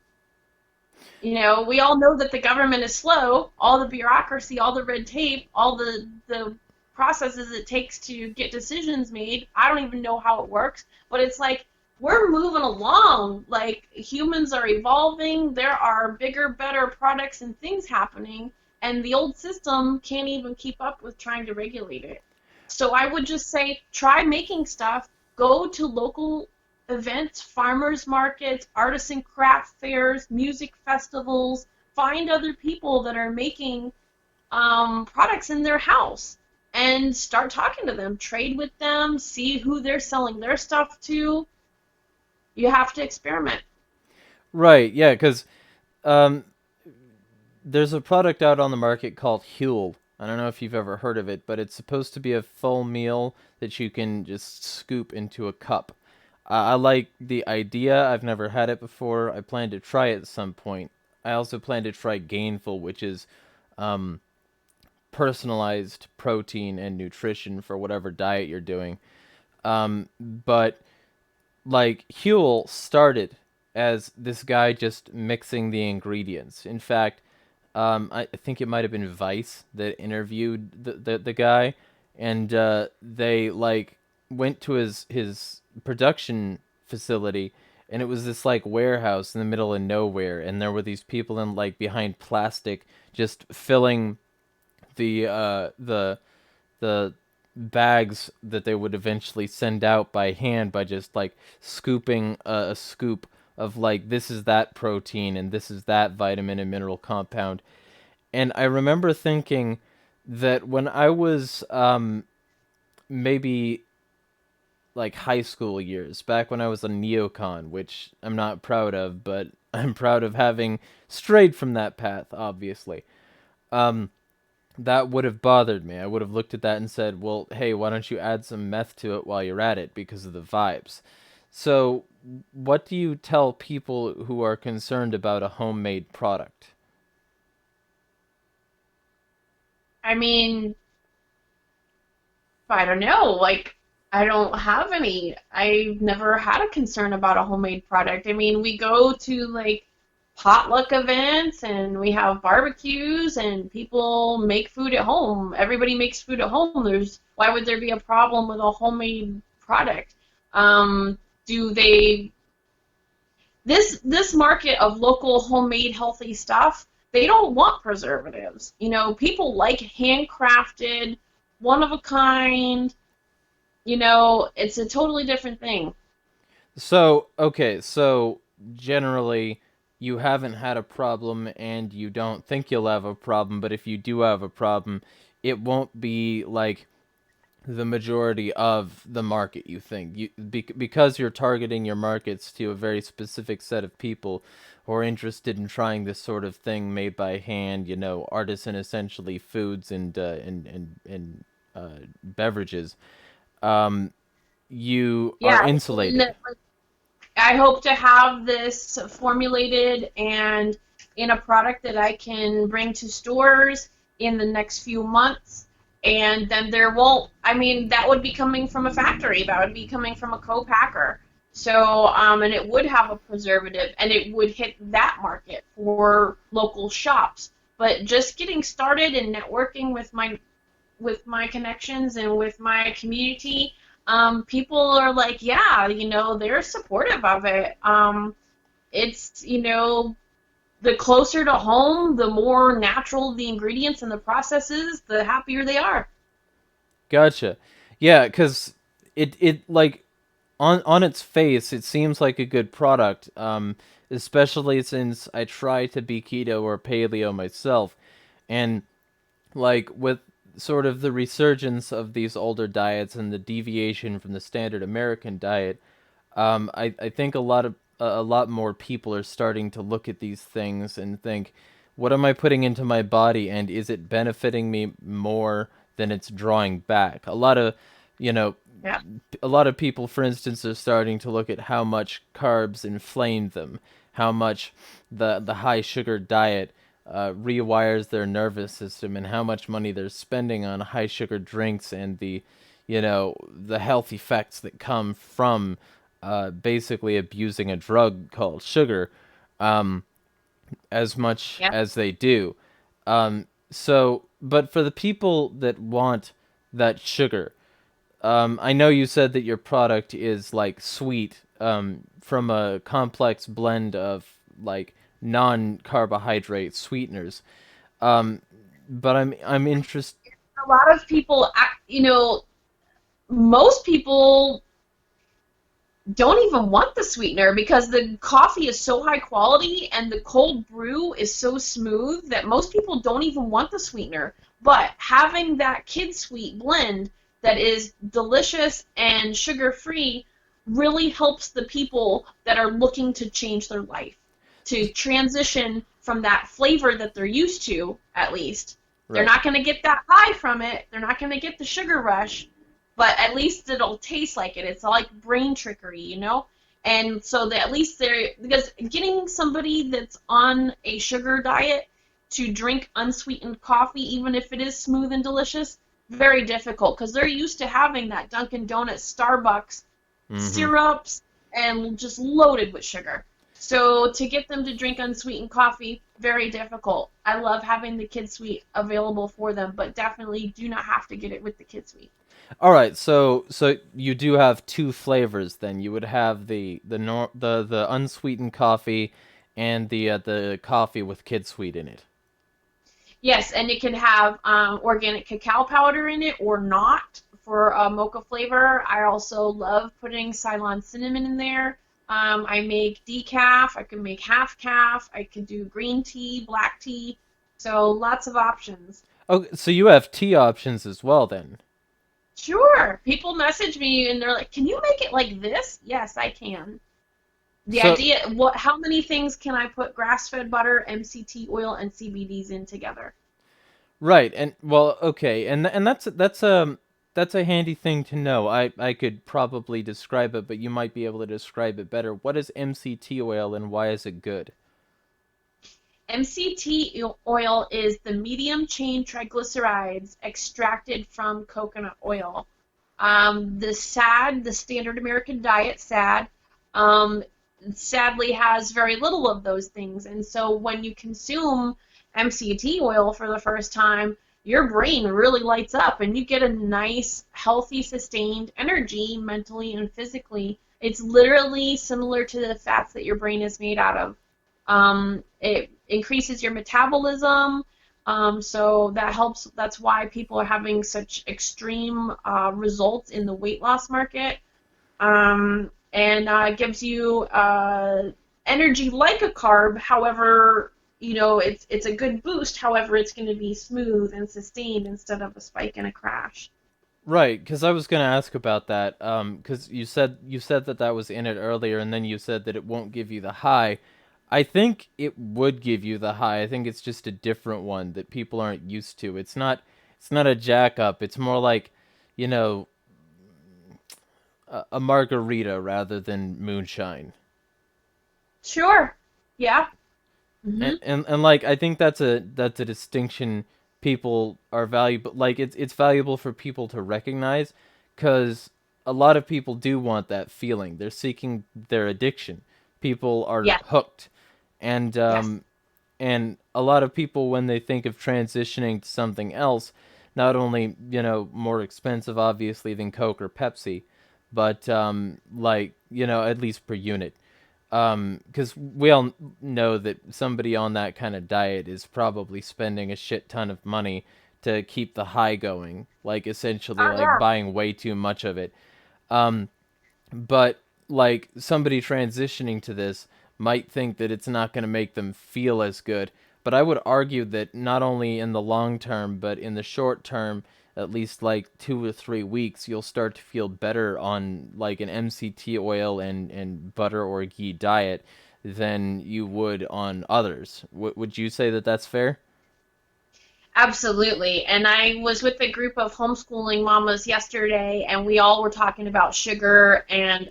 We all know that the government is slow. All the bureaucracy, all the red tape, all the processes it takes to get decisions made. I don't even know how it works, but it's like we're moving along. Like, humans are evolving. There are bigger, better products and things happening, and the old system can't even keep up with trying to regulate it. So I would just say try making stuff, go to local events, farmers markets, artisan craft fairs, music festivals, find other people that are making products in their house and start talking to them, trade with them, see who they're selling their stuff to. You have to experiment. Right. Yeah. Because um, there's a product out on the market called Huell. I don't know if you've ever heard of it, but it's supposed to be a full meal that you can just scoop into a cup. I like the idea. I've never had it before. I plan to try it at some point. I also plan to try Gainful, which is um, personalized protein and nutrition for whatever diet you're doing. But like Huell started as this guy just mixing the ingredients. In fact, I think it might have been Vice that interviewed the guy, and they like went to his production facility, and it was this like warehouse in the middle of nowhere, and there were these people in like behind plastic just filling the the bags that they would eventually send out by hand by just like scooping a scoop of like this is that protein and this is that vitamin and mineral compound. And I remember thinking that when I was maybe like high school years, back when I was a neocon, which I'm not proud of, but I'm proud of having strayed from that path, obviously. Um, that would have bothered me. I would have looked at that and said, well, hey, why don't you add some meth to it while you're at it because of the vibes? So, what do you tell people who are concerned about a homemade product? I mean, I don't know. Like, I don't have any. I've never had a concern about a homemade product. I mean, we go to like potluck events and we have barbecues and people make food at home. Everybody makes food at home. Why would there be a problem with a homemade product? Do they this market of local homemade healthy stuff, they don't want preservatives. You know, people like handcrafted, one of a kind. You know, it's a totally different thing. So, okay, so generally you haven't had a problem and you don't think you'll have a problem, but if you do have a problem, it won't be like the majority of the market, you think. Because you're targeting your markets to a very specific set of people who are interested in trying this sort of thing made by hand, you know, artisan essentially foods and beverages. Um, you are Yeah, insulated. and I hope to have this formulated and in a product that I can bring to stores in the next few months. And then there won't, I mean, that would be coming from a factory. That would be coming from a co-packer. So, and it would have a preservative and it would hit that market for local shops. But just getting started and networking with my connections and with my community, people are like, yeah, you know, they're supportive of it. It's, you know, the closer to home, the more natural the ingredients and the processes, the happier they are. Gotcha. Yeah, because it like on its face, it seems like a good product. Especially since I try to be keto or paleo myself, and like with sort of the resurgence of these older diets and the deviation from the standard American diet, I think a lot more people are starting to look at these things and think, what am I putting into my body, and is it benefiting me more than it's drawing back? You know, Yeah. a lot of people, for instance, are starting to look at how much carbs inflame them, how much the high sugar diet rewires their nervous system, and how much money they're spending on high sugar drinks and the health effects that come from basically abusing a drug called sugar, um, as much Yeah. as they do. But for the people that want that sugar, I know you said that your product is like sweet, from a complex blend of like non-carbohydrate sweeteners. Um, but I'm interested. A lot of people, you know, most people don't even want the sweetener because the coffee is so high quality and the cold brew is so smooth that most people don't even want the sweetener. But having that kid sweet blend that is delicious and sugar free really helps the people that are looking to change their life, to transition from that flavor that they're used to, at least. They're Right. not going to get that high from it, they're not going to get the sugar rush, but at least it'll taste like it. It's like brain trickery, you know? And so that at least they're, because getting somebody that's on a sugar diet to drink unsweetened coffee, even if it is smooth and delicious, very difficult because they're used to having that Dunkin' Donuts, Starbucks Mm-hmm. syrups and just loaded with sugar. So to get them to drink unsweetened coffee, very difficult. I love having the kid sweet available for them, but definitely do not have to get it with the kid sweet. All right, so you do have two flavors then. You would have the unsweetened coffee and the coffee with kid sweet in it. Yes, and it can have organic cacao powder in it or not for a mocha flavor. I also love putting Ceylon cinnamon in there. I make decaf. I can make half calf. I can do green tea, black tea. So lots of options. Oh, so you have tea options as well then. Sure. People message me and they're like, "Can you make it like this?" Yes, I can. The So idea, what, how many things can I put grass-fed butter, MCT oil, and CBDs in together? right, and well, okay, and that's a handy thing to know. I could probably describe it, but you might be able to describe it better. What is MCT oil and why is it good? MCT oil is the medium chain triglycerides extracted from coconut oil. The standard American diet um, sadly has very little of those things. And so when you consume MCT oil for the first time, your brain really lights up and you get a nice, healthy, sustained energy mentally and physically. It's literally similar to the fats that your brain is made out of. It increases your metabolism, so that helps. That's why people are having such extreme results in the weight loss market, and gives you energy like a carb. However, it's a good boost. However, it's going to be smooth and sustained instead of a spike and a crash. Right, because I was gonna ask about that. Because you said that that was in it earlier, and then you said that it won't give you the high. I think it would give you the high. I think it's just a different one that people aren't used to. It's not a jack up. It's more like, you know, a margarita rather than moonshine. Sure. Yeah. hmm And like I think that's a distinction people are valuable, like it's valuable for people to recognize, cuz a lot of people do want that feeling. They're seeking their addiction. People are Yes. hooked. And Yes. and a lot of people when they think of transitioning to something else, not only, more expensive obviously than Coke or Pepsi, but like, at least per unit, because we all know that somebody on that kind of diet is probably spending a shit ton of money to keep the high going, like essentially Oh like yeah. buying way too much of it. Um, but like somebody transitioning to this might think that it's not going to make them feel as good. But I would argue that not only in the long term, but in the short term, at least like 2 or 3 weeks, you'll start to feel better on like an MCT oil and butter or ghee diet than you would on others. Would you say that that's fair? Absolutely. And I was with a group of homeschooling mamas yesterday, and we all were talking about sugar, and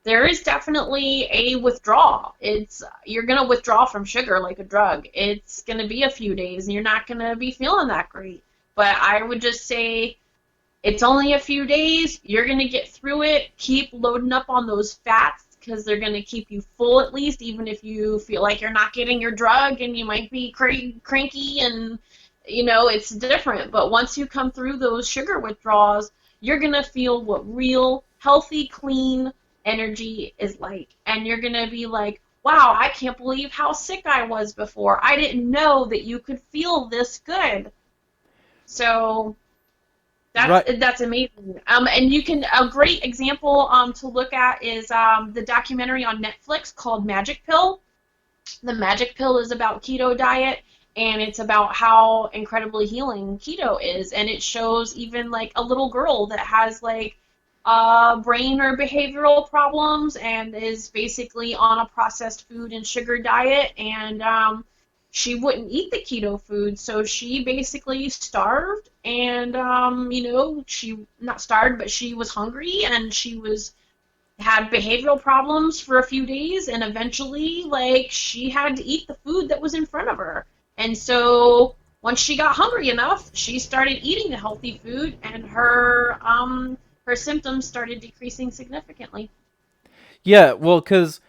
there is definitely a withdrawal. It's You're going to withdraw from sugar like a drug. It's going to be a few days, and you're not going to be feeling that great. But I would just say it's only a few days. You're going to get through it. Keep loading up on those fats because they're going to keep you full at least, even if you feel like you're not getting your drug and you might be cranky and it's different. But once you come through those sugar withdrawals, you're going to feel what real, healthy, clean energy is like. And you're going to be like, wow, I can't believe how sick I was before. I didn't know that you could feel this good. So Right. that's amazing. And you can a great example to look at is the documentary on Netflix called Magic Pill. The Magic Pill is about keto diet, and it's about how incredibly healing keto is, and it shows even like a little girl that has like brain or behavioral problems and is basically on a processed food and sugar diet, and she wouldn't eat the keto food, so she basically starved, and she not starved, but she was hungry, and she was had behavioral problems for a few days, and eventually like she had to eat the food that was in front of her. And so once she got hungry enough, she started eating the healthy food, and her symptoms started decreasing significantly. Yeah, well, cuz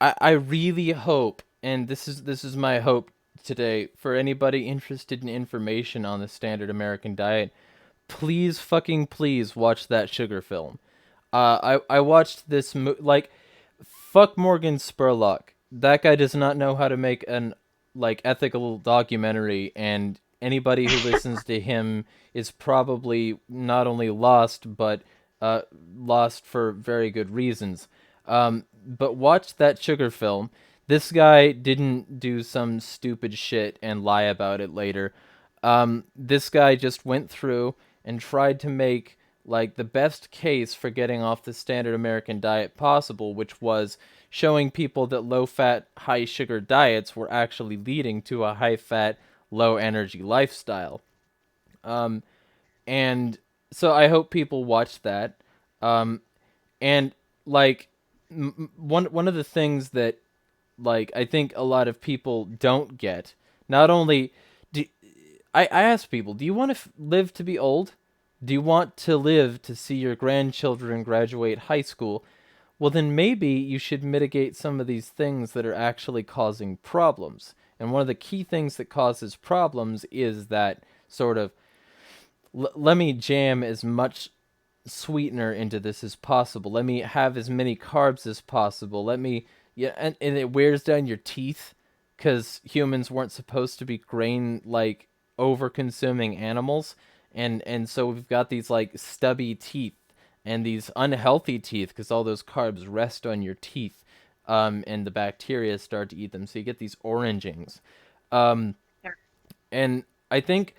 I really hope, and this is my hope today for anybody interested in information on the standard American diet. Please, fucking please, watch that sugar film. I watched this like, fuck Morgan Spurlock. That guy does not know how to make an like ethical documentary, and anybody who listens to him is probably not only lost, but lost for very good reasons. But watch that sugar film. This guy didn't do some stupid shit and lie about it later. This guy just went through and tried to make like the best case for getting off the standard American diet possible, which was showing people that low fat, high sugar diets were actually leading to a high fat, low energy lifestyle. Um, and so I hope people watch that. Um, and like one of the things that like I think a lot of people don't get, not only do I ask people, do you want to live to be old? Do you want to live to see your grandchildren graduate high school? Well, then maybe you should mitigate some of these things that are actually causing problems. And one of the key things that causes problems is that sort of let me jam as much sweetener into this as possible. Let me have as many carbs as possible. Let me, yeah, and it wears down your teeth because humans weren't supposed to be grain like over consuming animals, and so we've got these like stubby teeth and these unhealthy teeth because all those carbs rest on your teeth, and the bacteria start to eat them, so you get these orangings. Um, and I think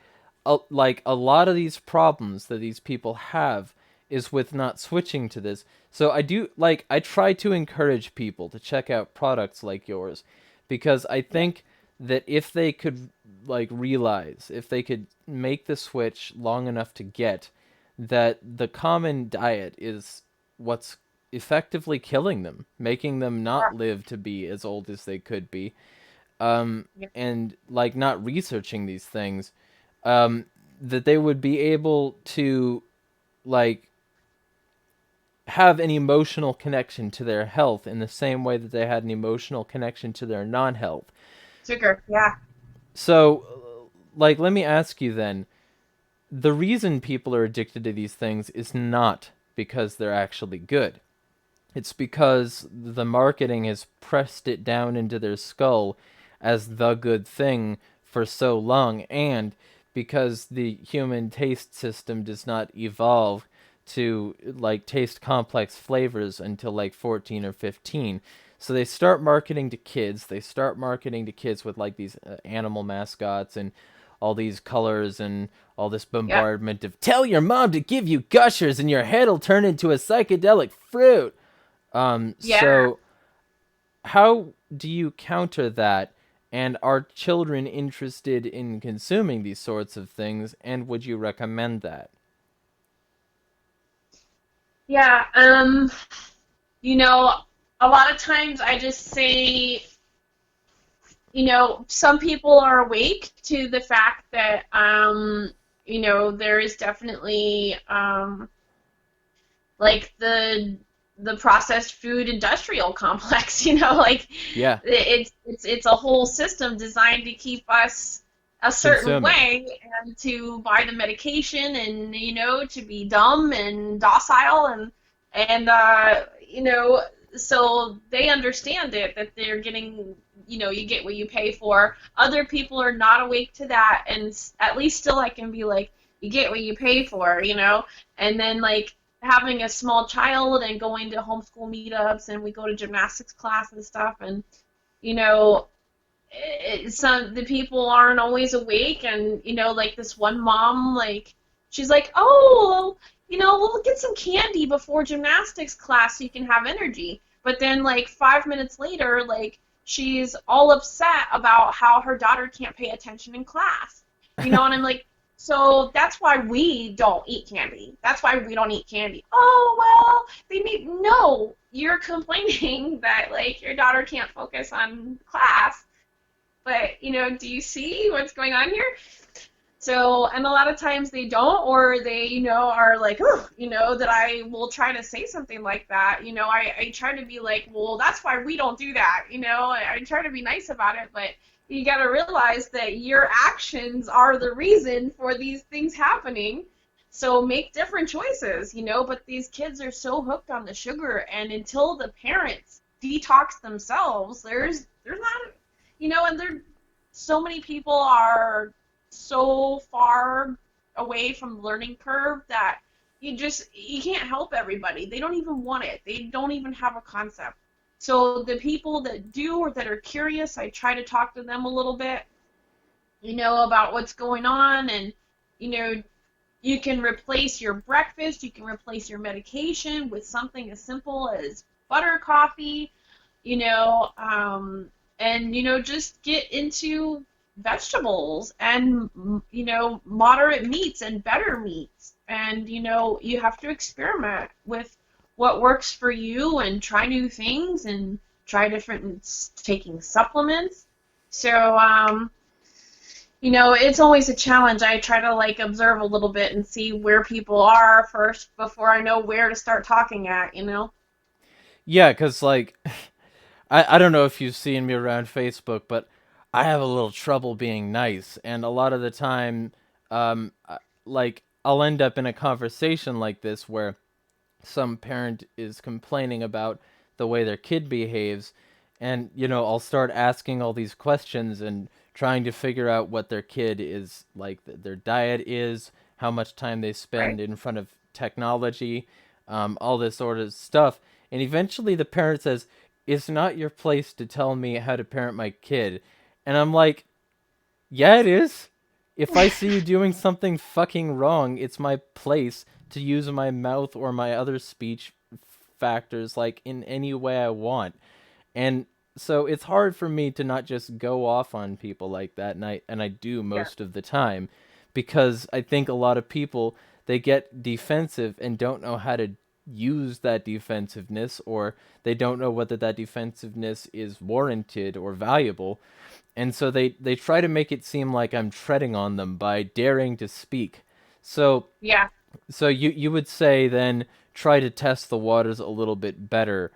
like a lot of these problems that these people have is with not switching to this. So I do like I try to encourage people to check out products like yours because I think that if they could like realize if they could make the switch long enough to get that the common diet is what's effectively killing them, making them not live to be as old as they could be, and like not researching these things, that they would be able to like have an emotional connection to their health in the same way that they had an emotional connection to their non-health. Sugar, yeah. So, like, let me ask you then, the reason people are addicted to these things is not because they're actually good. It's because the marketing has pressed it down into their skull as the good thing for so long, and because the human taste system does not evolve to like taste complex flavors until like 14 or 15. So they start marketing to kids. They start marketing to kids with like these animal mascots and all these colors and all this Yep. bombardment of tell your mom to give you gushers and your head'll turn into a psychedelic fruit. Yeah. So how do you counter that? And are children interested in consuming these sorts of things? And would you recommend that? Yeah. You know, a lot of times I just say, some people are awake to the fact that, there is definitely, like the processed food industrial complex, like Yeah, it's a whole system designed to keep us a certain consume it. way and to buy the medication and to be dumb and docile and so they understand it that they're getting you get what you pay for. Other people are not awake to that, and at least still I can be like, you get what you pay for, and then like having a small child and going to homeschool meetups, and we go to gymnastics class and stuff, and you know some the people aren't always awake, and like this one mom, like she's like, oh, we'll get some candy before gymnastics class so you can have energy. But then like 5 minutes later, like she's all upset about how her daughter can't pay attention in class. And I'm like, so that's why we don't eat candy. That's why we don't eat candy. Oh, well, they need, no, you're complaining that like your daughter can't focus on class. But, do you see what's going on here? So, and a lot of times they don't, or they, are like, oh, that I will try to say something like that. I try to be like, well, that's why we don't do that. I try to be nice about it, but you got to realize that your actions are the reason for these things happening. So make different choices, but these kids are so hooked on the sugar, and until the parents detox themselves, there's not, and so many people are so far away from the learning curve that you can't help everybody. They don't even want it. They don't even have a concept. So the people that do or that are curious, I try to talk to them a little bit, about what's going on, and you can replace your breakfast, you can replace your medication with something as simple as butter coffee, and just get into vegetables and moderate meats and better meats, and you have to experiment with what works for you and try new things and try different taking supplements. So it's always a challenge. I try to observe a little bit and see where people are first before I know where to start talking at. Yeah, because I don't know if you've seen me around Facebook, but I have a little trouble being nice, and a lot of the time, I'll end up in a conversation like this where some parent is complaining about the way their kid behaves, and I'll start asking all these questions and trying to figure out what their kid is like, their diet is, how much time they Right? spend in front of technology, all this sort of stuff. And eventually the parent says, it's not your place to tell me how to parent my kid. And I'm like, yeah, it is. If I see you doing something fucking wrong, it's my place to use my mouth or my other speech factors in any way I want. And so it's hard for me to not just go off on people like that, and I do Yeah. most of the time, because I think a lot of people, they get defensive and don't know how to use that defensiveness, or they don't know whether that defensiveness is warranted or valuable. And so they try to make it seem like I'm treading on them by daring to speak. So Yeah. you would say then try to test the waters a little bit better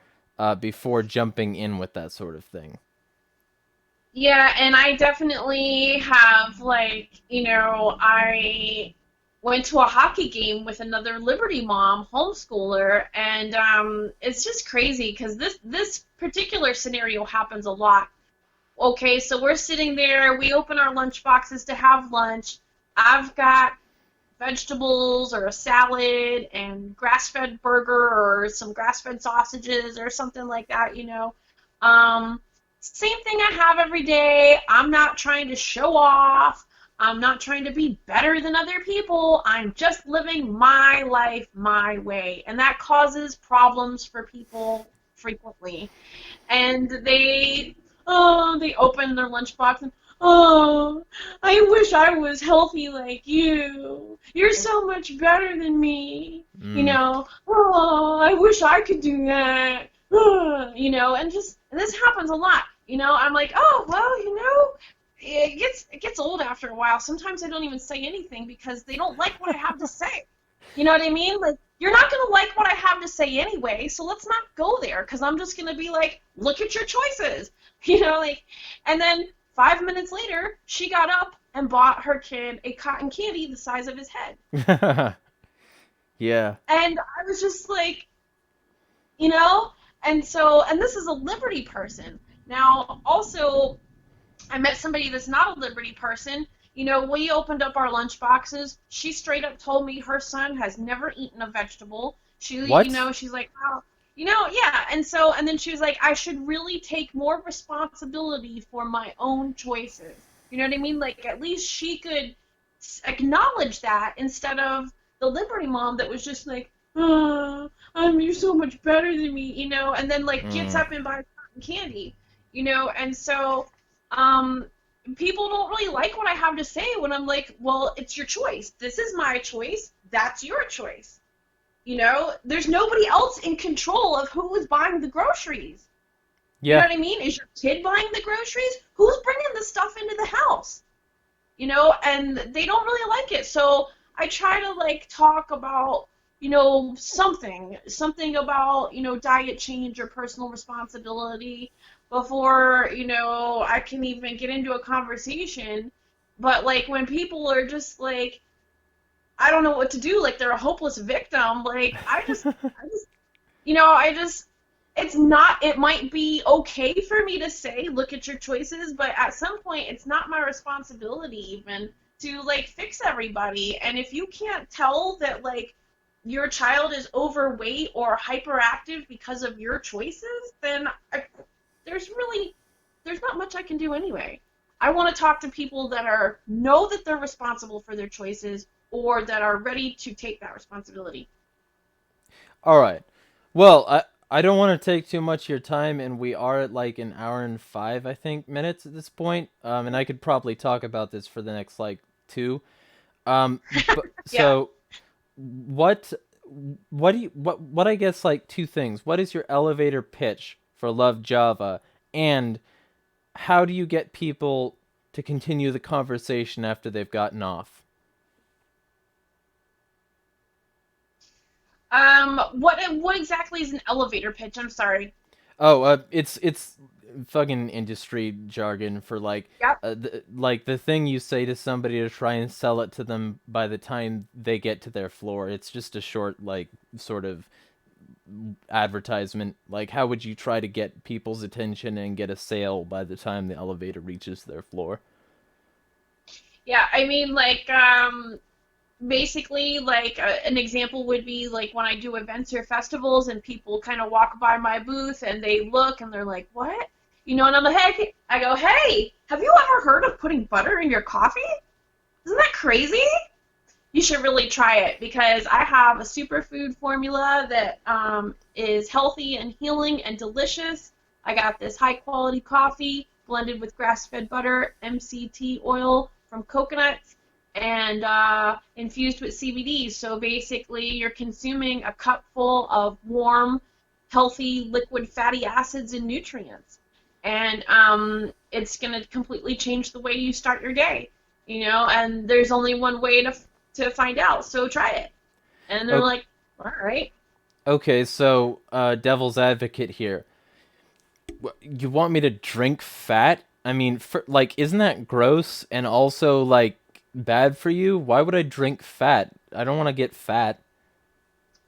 before jumping in with that sort of thing. Yeah, and I definitely have I went to a hockey game with another Liberty mom, homeschooler, and it's just crazy because this particular scenario happens a lot. Okay, so we're sitting there, we open our lunch boxes to have lunch. I've got vegetables or a salad and grass-fed burger or some grass-fed sausages or something like that. Um, Same thing I have every day. I'm not trying to show off. I'm not trying to be better than other people. I'm just living my life my way. And that causes problems for people frequently. And they open their lunchbox and, oh, I wish I was healthy like you. You're so much better than me. Mm. Oh, I wish I could do that. And this happens a lot. I'm like, oh, well, it gets old after a while. Sometimes I don't even say anything because they don't like what I have to say. You know what I mean? Like, you're not going to like what I have to say anyway, so let's not go there because I'm just going to be like, look at your choices. And then 5 minutes later, she got up and bought her kid a cotton candy the size of his head. Yeah. And I was just like, you know? And this is a Liberty person. Now, also, I met somebody that's not a Liberty person. We opened up our lunch boxes. She straight up told me her son has never eaten a vegetable. What? She's like, wow, yeah. And then she was like, I should really take more responsibility for my own choices. You know what I mean? Like, at least she could acknowledge that instead of the Liberty mom that was just like, oh, you're so much better than me, and then gets Mm. up and buys cotton candy, and so, um, people don't really like what I have to say when I'm like, well, it's your choice. This is my choice. That's your choice. There's nobody else in control of who is buying the groceries. You know Yeah. what I mean? Is your kid buying the groceries? Who's bringing the stuff into the house? and they don't really like it. So I try to like talk about, something about, diet change or personal responsibility before, I can even get into a conversation. But like when people are just like, I don't know what to do, like they're a hopeless victim, like I just, it's not, it might be okay for me to say, look at your choices, but at some point, it's not my responsibility even to like fix everybody. And if you can't tell that like your child is overweight or hyperactive because of your choices, then there's really, there's not much I can do anyway. I want to talk to people that know that they're responsible for their choices or that are ready to take that responsibility. All right. Well, I don't want to take too much of your time, and we are at like an hour and five, I think, minutes at this point. And I could probably talk about this for the next like two. Um, but Yeah. so what what I guess like two things. What is your elevator pitch for Luvjava, and how do you get people to continue the conversation after they've gotten off? What exactly is an elevator pitch? I'm sorry. Oh, it's fucking industry jargon for like Yep. like the thing you say to somebody to try and sell it to them by the time they get to their floor. It's just a short like sort of advertisement. Like how would you try to get people's attention and get a sale by the time the elevator reaches their floor? Yeah, I mean, like, basically, like, an example would be like when I do events or festivals and people kind of walk by my booth and they look and they're like, what? And I'm like, hey, I go, hey, have you ever heard of putting butter in your coffee? Isn't that crazy? You should really try it because I have a superfood formula that is healthy and healing and delicious. I got this high quality coffee blended with grass fed butter, MCT oil from coconuts, and infused with CBD. So basically, you're consuming a cup full of warm, healthy liquid fatty acids and nutrients. And it's going to completely change the way you start your day. And there's only one way to find out, so try it. And they're O- like, all right. Okay, so devil's advocate here. You want me to drink fat? I mean, like, isn't that gross and also like bad for you? Why would I drink fat? I don't want to get fat.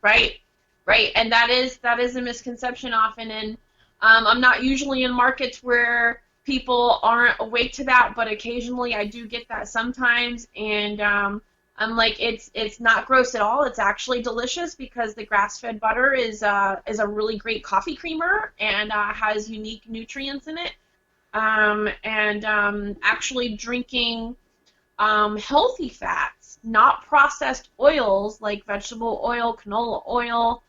Right, right, and that is a misconception often, and I'm not usually in markets where people aren't awake to that, but occasionally I do get that sometimes, and I'm like, it's not gross at all. It's actually delicious because the grass-fed butter is a really great coffee creamer and has unique nutrients in it. And actually drinking healthy fats, not processed oils like vegetable oil, canola oil,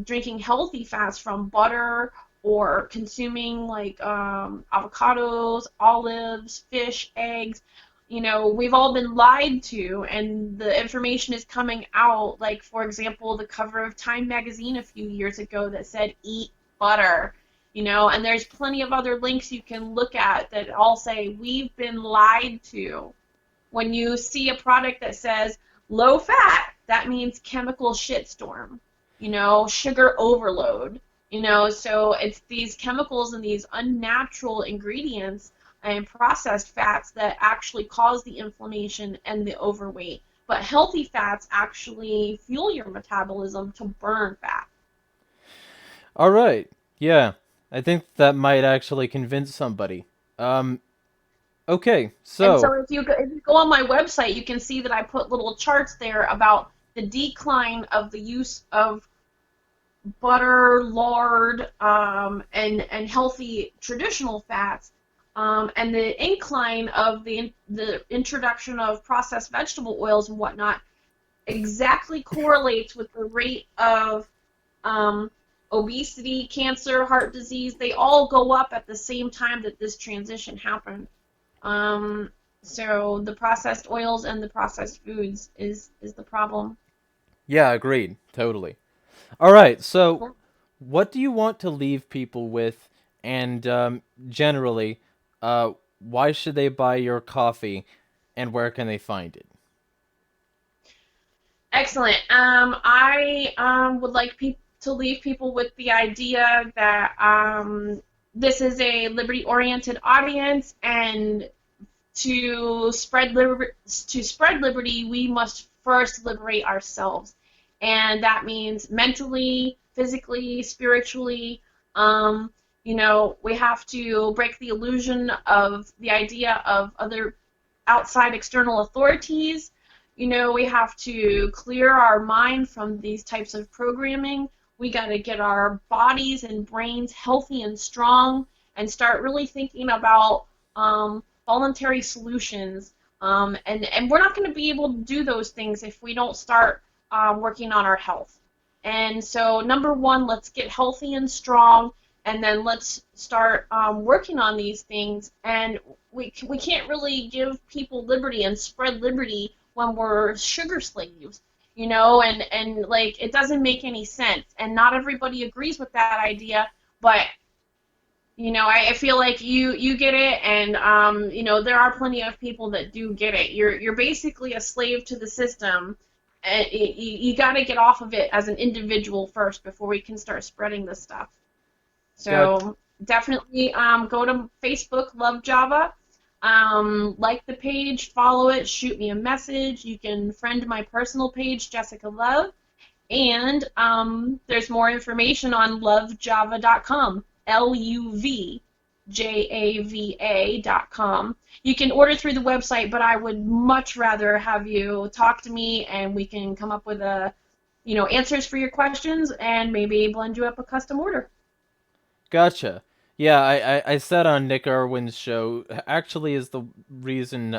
drinking healthy fats from butter or consuming like avocados, olives, fish, eggs. We've all been lied to, and the information is coming out. Like, for example, the cover of Time magazine a few years ago that said, eat butter. And there's plenty of other links you can look at that all say, we've been lied to. When you see a product that says low fat, that means chemical shitstorm, sugar overload, so it's these chemicals and these unnatural ingredients and processed fats that actually cause the inflammation and the overweight. But healthy fats actually fuel your metabolism to burn fat. All right. Yeah. I think that might actually convince somebody. Um okay. And So, so if you go on my website, you can see that I put little charts there about the decline of the use of butter, lard, and healthy traditional fats, and the incline of the introduction of processed vegetable oils and whatnot exactly correlates with the rate of um, obesity, cancer, heart disease. They all go up at the same time that this transition happened. Um, so the processed oils and the processed foods is the problem. yeah, agreed. Totally. All right. So, what do you want to leave people with, and generally, uh why should they buy your coffee, and where can they find it? Excellent. I would like to leave people with the idea that this is a liberty-oriented audience, and to spread liberty, we must first liberate ourselves, and that means mentally, physically, spiritually. Um, we have to break the illusion of the idea of other outside external authorities. We have to clear our mind from these types of programming. We got to get our bodies and brains healthy and strong and start really thinking about voluntary solutions. And we're not going to be able to do those things if we don't start working on our health. And so, number one, let's get healthy and strong, and then let's start working on these things. And we can't really give people liberty and spread liberty when we're sugar slaves, and like it doesn't make any sense. And not everybody agrees with that idea, but I feel like you get it, and there are plenty of people that do get it. You're basically a slave to the system, and you got to get off of it as an individual first before we can start spreading this stuff. Got So definitely go to Facebook, Luvjava, like the page, follow it, shoot me a message. You can friend my personal page, Jessica Love, and there's more information on luvjava.com, LUVJAVA.com. You can order through the website, but I would much rather have you talk to me, and we can come up with answers for your questions and maybe blend you up a custom order. Gotcha. Yeah, I said on Nick Irwin's show, actually is the reason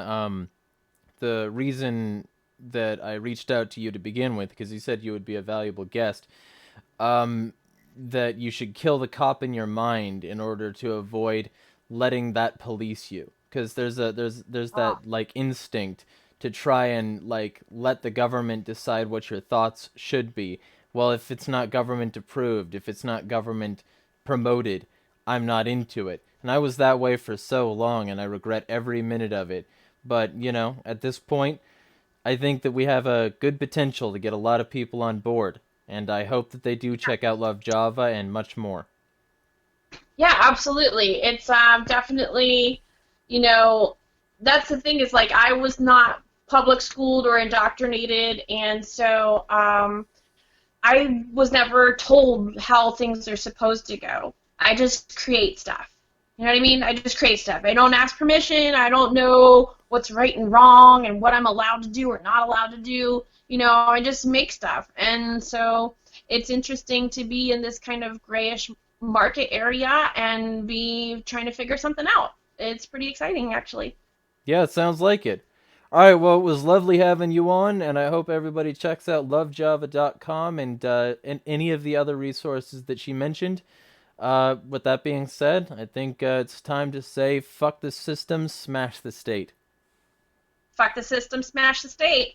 that I reached out to you to begin with, because you said you would be a valuable guest. That you should kill the cop in your mind in order to avoid letting that police you, because there's Ah, that like instinct to try and like let the government decide what your thoughts should be. Well, if it's not government approved, if it's not government promoted, I'm not into it. And I was that way for so long, and I regret every minute of it. But at this point, I think that we have a good potential to get a lot of people on board, and I hope that they do check out Love Java and much more. yeah, absolutely. It's definitely, you know, that's the thing is like I was not public schooled or indoctrinated, and so I was never told how things are supposed to go. I just create stuff. You know what I mean? I just create stuff. I don't ask permission. I don't know what's right and wrong and what I'm allowed to do or not allowed to do. I just make stuff. And so it's interesting to be in this kind of grayish market area and be trying to figure something out. It's pretty exciting, actually. Yeah, it sounds like it. All right, well, it was lovely having you on, and I hope everybody checks out lovejava.com and any of the other resources that she mentioned. With that being said, I think it's time to say fuck the system, smash the state. Fuck the system, smash the state.